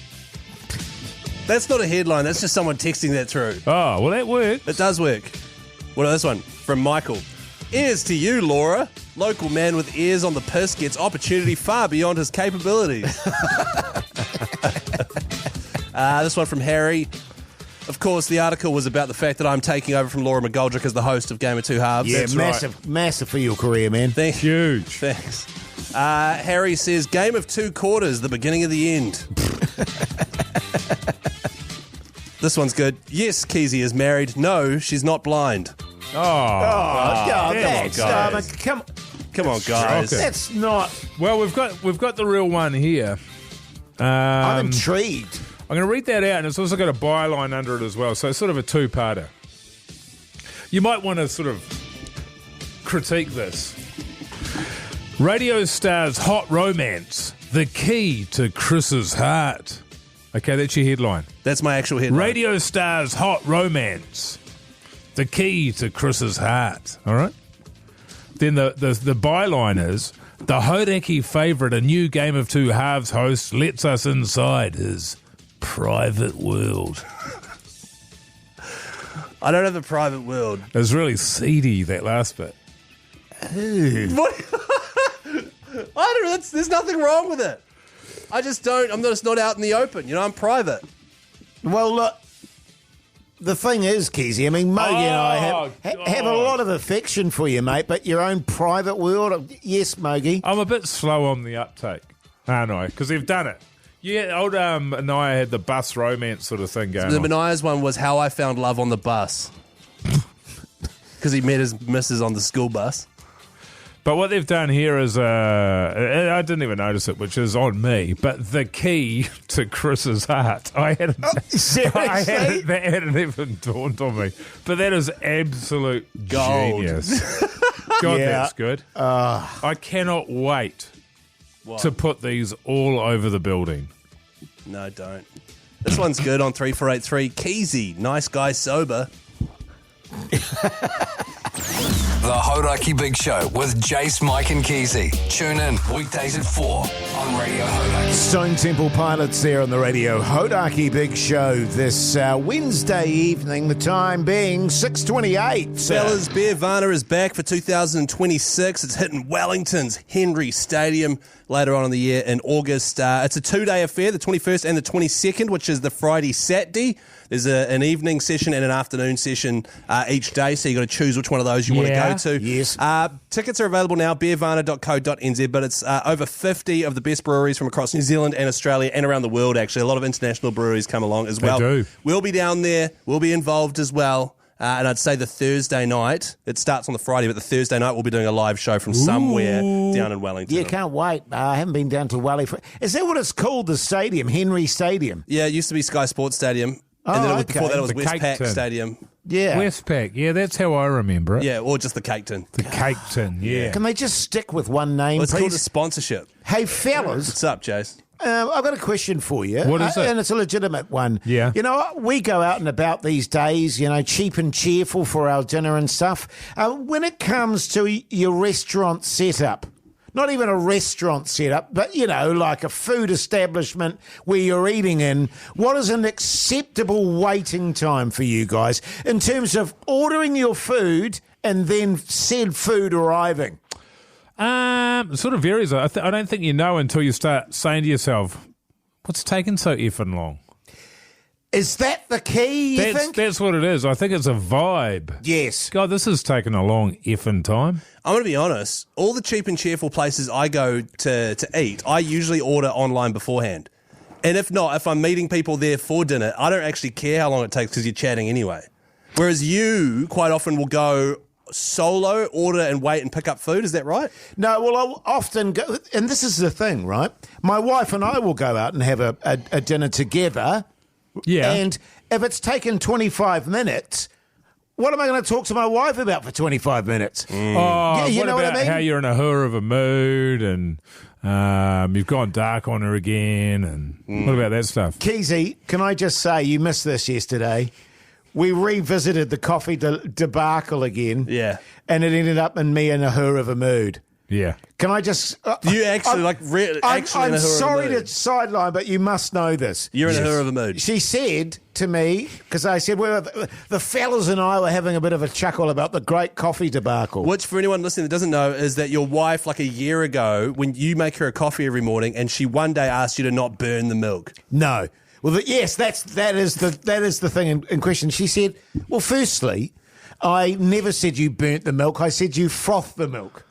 That's not a headline. That's just someone texting that through. Oh, well, that works. It does work. What about this one? From Michael. Ears to you, Laura. Local man with ears on the piss gets opportunity far beyond his capabilities. This one from Harry. Of course, the article was about the fact that I'm taking over from Laura McGoldrick as the host of Game of Two Halves. Yeah, That's massive for your career, man. Huge. Thanks. Harry says, Game of Two Quarters, the beginning of the end. This one's good. Yes, Keyzie is married. No, she's not blind. Come on, guys. That's not... Well, we've got the real one here. I'm intrigued. I'm going to read that out, and it's also got a byline under it as well, so it's sort of a two-parter. You might want to sort of critique this. Radio star's hot romance, the key to Chris's heart. Okay, that's your headline. That's my actual headline. Radio star's hot romance, the key to Chris's heart. All right? Then the byline is, the Hauraki favourite, a new Game of Two Halves host, lets us inside his private world. I don't have a private world. It was really seedy, that last bit. What? I don't know. There's nothing wrong with it. I just don't. I'm just not out in the open. You know, I'm private. Well, look, the thing is, Keyzie, I mean, Mogi and I have a lot of affection for you, mate, but your own private world, yes, Mogi. I'm a bit slow on the uptake, aren't I? Because they've done it. Yeah, old Anaya had the bus romance sort of thing going on. The Anaya's one was how I found love on the bus. Because he met his missus on the school bus. But what they've done here is, I didn't even notice it, which is on me, but the key to Chris's heart. Seriously? That hadn't even dawned on me. But that is absolute Gold. genius. God, that's good. I cannot wait to put these all over the building. No, don't. This one's good on 3483. Keyzie, nice guy sober. The Hauraki Big Show with Jase, Mike and Keyzie. Tune in weekdays at 4 on Radio Hauraki. Stone Temple Pilots there on the Radio Hauraki Big Show this Wednesday evening, the time being 6:28. Fellas, Beervana is back for 2026. It's hitting Wellington's Henry Stadium later on in the year in August. It's a 2-day affair, the 21st and the 22nd, which is the Friday, Saturday. There's an evening session and an afternoon session each day, so you've got to choose which one of those you want to go to. Yes. Tickets are available now, beervana.co.nz, but it's over 50 of the best breweries from across New Zealand and Australia and around the world, actually. A lot of international breweries come along as well. They do. We'll be down there. We'll be involved as well. And I'd say the Thursday night, it starts on the Friday, but the Thursday night we'll be doing a live show from somewhere down in Wellington. Yeah, can't wait. I haven't been down to Welly. Is that what it's called, the stadium, Henry Stadium? Yeah, it used to be Sky Sports Stadium. And then before that it was The Westpac Cake Tin. Stadium. Yeah. Westpac, yeah, that's how I remember it. Yeah, or just the Cake Tin. The Cake Tin, yeah. Can they just stick with one name, Well, it's called a please? sponsorship. Hey, fellas. What's up, Jase? I've got a question for you. What is it? And it's a legitimate one. Yeah. You know, we go out and about these days, cheap and cheerful for our dinner and stuff. When it comes to your restaurant setup, not even a restaurant setup, but, like a food establishment where you're eating in, what is an acceptable waiting time for you guys in terms of ordering your food and then said food arriving? It sort of varies. I don't think you know until you start saying to yourself, what's taking so effing long? Is that the key, you think? That's what it is. I think it's a vibe. Yes. God, this has taken a long effing time. I'm going to be honest. All the cheap and cheerful places I go to eat, I usually order online beforehand. And if not, if I'm meeting people there for dinner, I don't actually care how long it takes because you're chatting anyway. Whereas you quite often will go solo, order and wait and pick up food. Is that right? No, well, I'll often go, and this is the thing, right? My wife and I will go out and have a dinner together. Yeah. And if it's taken 25 minutes, what am I going to talk to my wife about for 25 minutes? Oh, you what know about what I mean? how you're in a hurr of a mood and you've gone dark on her again and what about that stuff? Keyzie, can I just say, you missed this yesterday. We revisited the coffee debacle again. Yeah. And it ended up in me in a hurr of a mood. Yeah. Can I just... Do you actually, I'm in a hurr of a sorry mood? to sideline, but you must know this. You're in a hurr of a mood. She said to me, because I said, well, the fellas and I were having a bit of a chuckle about the great coffee debacle. Which, for anyone listening that doesn't know, is that your wife, like a year ago, when you make her a coffee every morning, and she one day asked you to not burn the milk. No. Well, yes, that is the thing in question. She said, well, firstly, I never said you burnt the milk. I said you frothed the milk.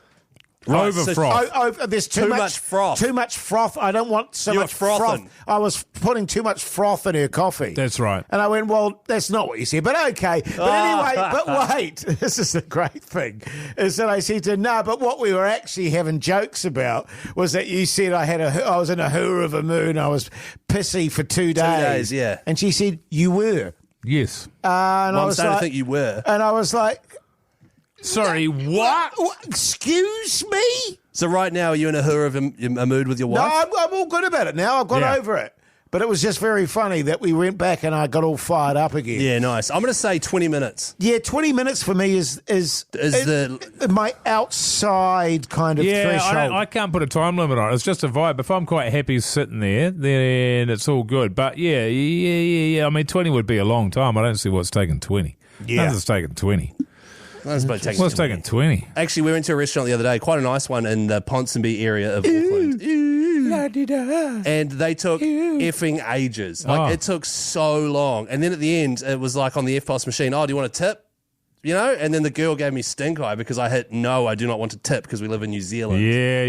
Right, Over so- froth. There's Too much froth. Too much froth. I don't want so You're much frothing. froth. I was putting too much froth in her coffee. That's right. And I went, well, that's not what you said, but okay. But anyway, but wait, this is the great thing, is that I said to her, no, but what we were actually having jokes about was that you said I was in a hurr of a mood, I was pissy for 2 days. 2 days, yeah. And she said, you were. Yes. And Well, I I'm was starting like, to think you were. and I was like, Sorry, what? excuse me? So right now, are you in a hurr of a mood with your No, wife? I'm all good about it now. I've got Yeah. over it. But it was just very funny that we went back and I got all fired up again. Yeah, nice. I'm going to say 20 minutes. Yeah, 20 minutes for me is my outside kind of threshold. I can't put a time limit on it. It's just a vibe. If I'm quite happy sitting there, then it's all good. But yeah. I mean, 20 would be a long time. I don't see what's taking 20. Yeah. Nothing's taking 20. That's about taking What's 20. taking 20? Actually, we went to a restaurant the other day, quite a nice one in the Ponsonby area of Auckland. And they took effing ages. It took so long. And then at the end, it was like on the FPOS machine, oh, do you want a tip? And then the girl gave me stink eye because I hit no, I do not want to tip because we live in New Zealand. Yeah.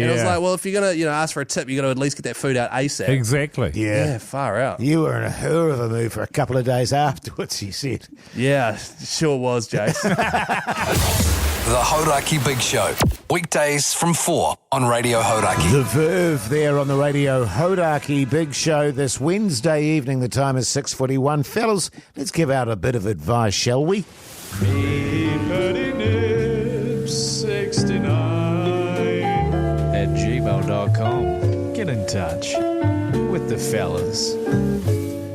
And I was like, well, if you're going to ask for a tip, you got to at least get that food out ASAP. Exactly. Yeah, far out. You were in a hurr of a mood for a couple of days afterwards, he said. Yeah, sure was, Jase. The Hauraki Big Show weekdays from 4 on Radio Hauraki. The Verve there on the Radio Hauraki Big Show this Wednesday evening. The time is 6:41. Fellas, let's give out a bit of advice, shall we? meatpattynip69@gmail.com. Get in touch with the fellas.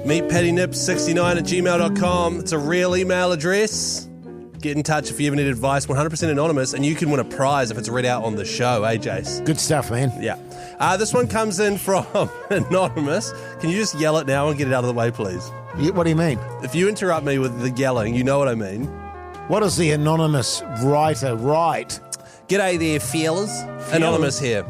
meatpattynip69@gmail.com. It's a real email address. Get in touch if you ever need advice. 100% anonymous, and you can win a prize if it's read out on the show, Jase? Good stuff, man. Yeah. This one comes in from anonymous. Can you just yell it now and get it out of the way, please? What do you mean? If you interrupt me with the yelling, you know what I mean. What does the anonymous writer write? G'day there, feelers. Anonymous here.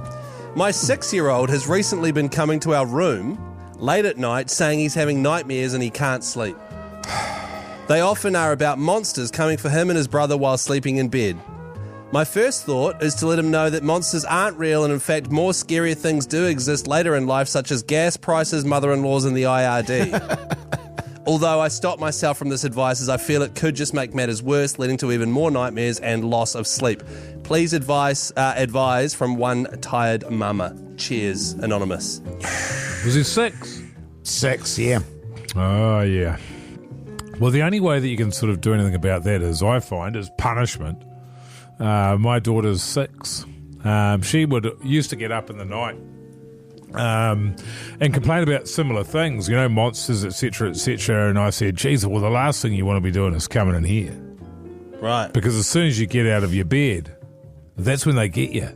My 6-year-old has recently been coming to our room late at night saying he's having nightmares and he can't sleep. They often are about monsters coming for him and his brother while sleeping in bed. My first thought is to let him know that monsters aren't real and in fact more scarier things do exist later in life, such as gas prices, mother-in-laws and the IRD. Although I stop myself from this advice as I feel it could just make matters worse, leading to even more nightmares and loss of sleep. Please advise from one tired mama. Cheers, Anonymous. Was he 6? 6, yeah. Oh, yeah. Well, the only way that you can sort of do anything about that is, I find, is punishment. My daughter's 6. She used to get up in the night and complain about similar things, you know, monsters, etc., etc. And I said, geez, well, the last thing you want to be doing is coming in here. Right. Because as soon as you get out of your bed, that's when they get you.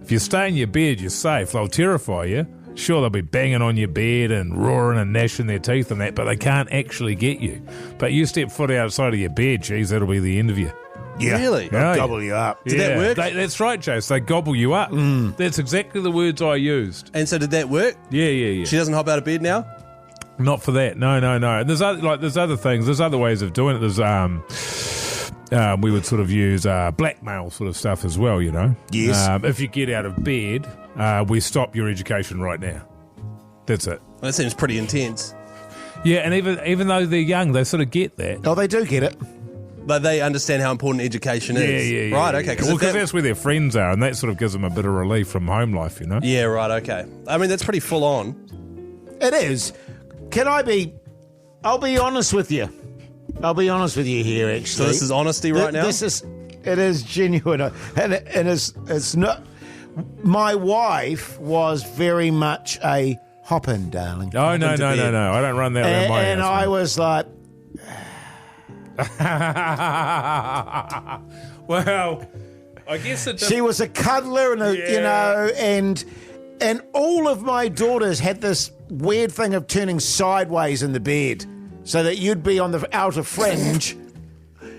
If you stay in your bed, you're safe. They'll terrify you. Sure, they'll be banging on your bed and roaring and gnashing their teeth and that, but they can't actually get you. But you step foot outside of your bed, geez, that'll be the end of you. Yeah. Really? They'll gobble you up. Did that work? That's right, Jase. They gobble you up. That's exactly the words I used. And so did that work? Yeah. She doesn't hop out of bed now? Not for that. No. And there's other things. There's other ways of doing it. There's we would sort of use blackmail sort of stuff as well, you know. Yes. If you get out of bed, we stop your education right now. That's it. Well, that seems pretty intense. Yeah, and even though they're young, they sort of get that. Oh, they do get it. But they understand how important education is. Yeah. Right, okay. Because that's where their friends are, and that sort of gives them a bit of relief from home life, you know? Yeah, right, okay. I mean, that's pretty full on. It is. I'll be honest with you. I'll be honest with you here, actually. So this is honesty right now? It is genuine. And it's not... My wife was very much a hop in, darling. Oh, no. I don't run that around my house. And I was like... Well, I guess it... She was a cuddler and and all of my daughters had this weird thing of turning sideways in the bed so that you'd be on the outer fringe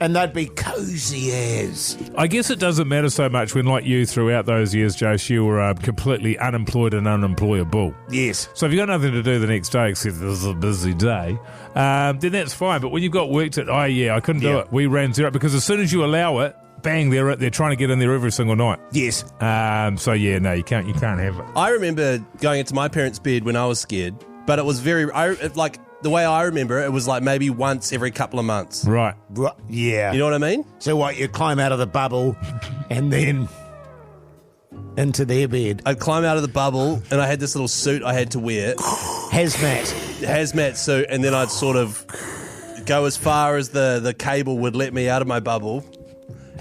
and they'd be cozy as. I guess it doesn't matter so much when, like you, throughout those years, Jase, you were completely unemployed and unemployable. Yes. So if you've got nothing to do the next day, except this is a busy day, then that's fine. But when you've got work to... I couldn't do it. We ran zero, because as soon as you allow it, bang, they're trying to get in there every single night. Yes. So yeah, no, you can't have it. I remember going into my parents' bed when I was scared, but it was the way I remember it was like maybe once every couple of months. Right. Yeah. You know what I mean? So what, you climb out of the bubble and then into their bed. I'd climb out of the bubble and I had this little suit I had to wear. Hazmat suit, and then I'd sort of go as far as the cable would let me out of my bubble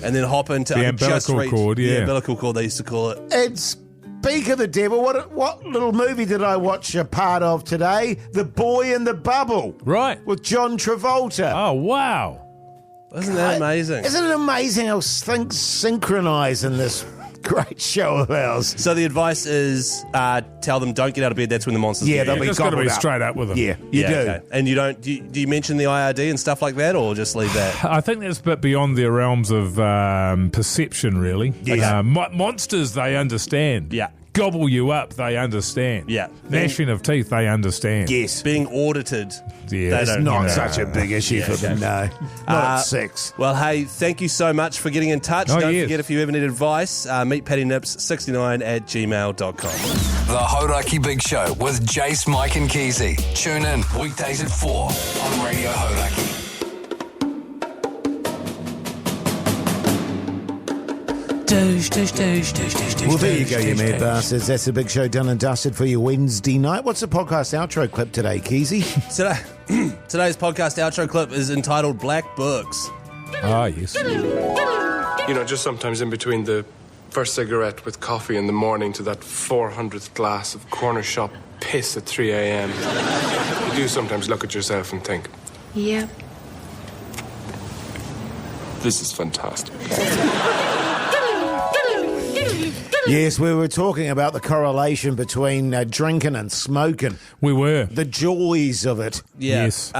and then hop into the umbilical cord. Yeah, umbilical cord they used to call it. And speak of the devil, what little movie did I watch a part of today? The Boy in the Bubble. Right. With John Travolta. Oh, wow. Isn't that amazing? Isn't it amazing how things synchronise in this great show of ours? So the advice is tell them don't get out of bed, that's when the monsters get they'll you. be Just got to be straight up with them. Yeah, you do. Okay. And you don't, do you mention the IRD and stuff like that, or just leave that? I think that's a bit beyond their realms of perception, really. Yes. Monsters, they understand. Yeah. Gobble you up, they understand. Yeah. Gnashing of teeth, they understand. Yes. Being audited, Yeah. they It's don't. not such a big issue for them, no. Not at 6. Well, hey, thank you so much for getting in touch. Oh, Don't yes. forget, if you ever need advice, meatpattynips69@gmail.com. The Hauraki Big Show with Jase, Mike and Keyzie. Tune in weekdays at 4 on Radio Hauraki. Well, there you go, you mad bastards. That's the big show done and dusted for your Wednesday night. What's the podcast outro clip today, Keyzie? Today's podcast outro clip is entitled Black Books. Ah, yes. You know, just sometimes in between the first cigarette with coffee in the morning to that 400th glass of corner shop piss at 3 a.m. You do sometimes look at yourself and think, Yep. this is fantastic. Yes, we were talking about the correlation between drinking and smoking. We were. The joys of it. Yeah. Yes.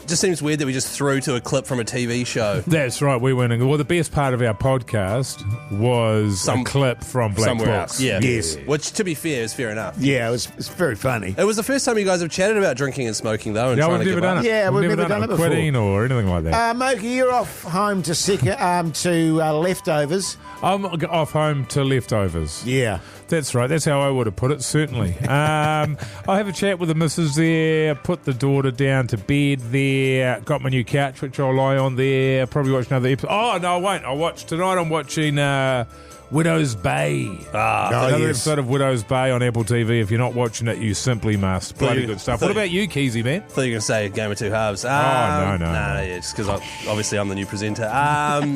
Just seems weird that we just threw to a clip from a TV show. That's right, we went. Well, the best part of our podcast was a clip from Black somewhere Books. else. Yeah. Yes. Which, to be fair, is fair enough. Yeah, it's very funny. It was the first time you guys have chatted about drinking and smoking, though. And No, trying we've to never give done up. it. Yeah, we've never done it before. Quitting or anything like that. Moki, you're off home to leftovers. I'm off home to leftovers. Yeah. That's right. That's how I would have put it, certainly. I'll have a chat with the missus there, put the daughter down to bed there, got my new couch, which I'll lie on there, probably watch another episode. Oh, no, I won't. Tonight I'm watching Widow's Bay. Another episode of Widow's Bay on Apple TV. If you're not watching it, you simply must. Bloody good stuff. What about you, Keyzie, man? I thought you were going to say Game of Two Halves. No. Yeah, just because obviously I'm the new presenter. I'm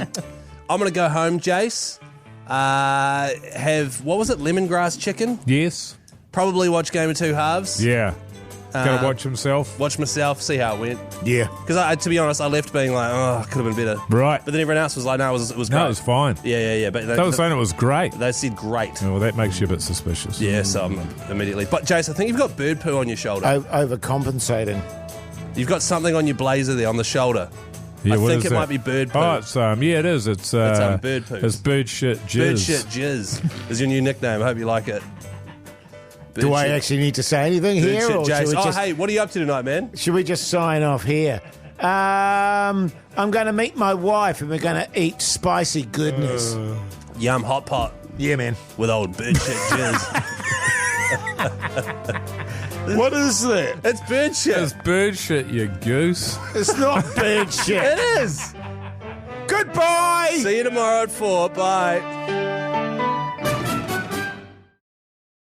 going to go home, Jase. Have, what was it, lemongrass chicken? Yes. Probably watch Game of Two Halves. Yeah. Gotta watch himself. Watch myself, see how it went. Yeah. Because to be honest, I left being like, oh, could have been better. Right. But then everyone else was like, no, it was great. No, it was fine. Yeah. But They were saying it was great. They said great. Oh, well, that makes you a bit suspicious. Yeah, so I'm immediately. But Jace, I think you've got bird poo on your shoulder. Overcompensating. You've got something on your blazer there on the shoulder. Yeah, I what think is it that? might be bird poo. Oh, it's yeah, it is. It's bird poo. It's bird shit jizz. Bird shit jizz is your new nickname. I hope you like it. Do I actually need to say anything Bird here? shit Or Jace. should we Oh, just, hey, what are you up to tonight, man? should we just sign off here? I'm going to meet my wife and we're going to eat spicy goodness. Yum hot pot Yeah, man. with old bird shit jizz. What is that? It's bird shit. It's bird shit, you goose. It's not bird shit. It is. Goodbye. See you tomorrow at 4. Bye.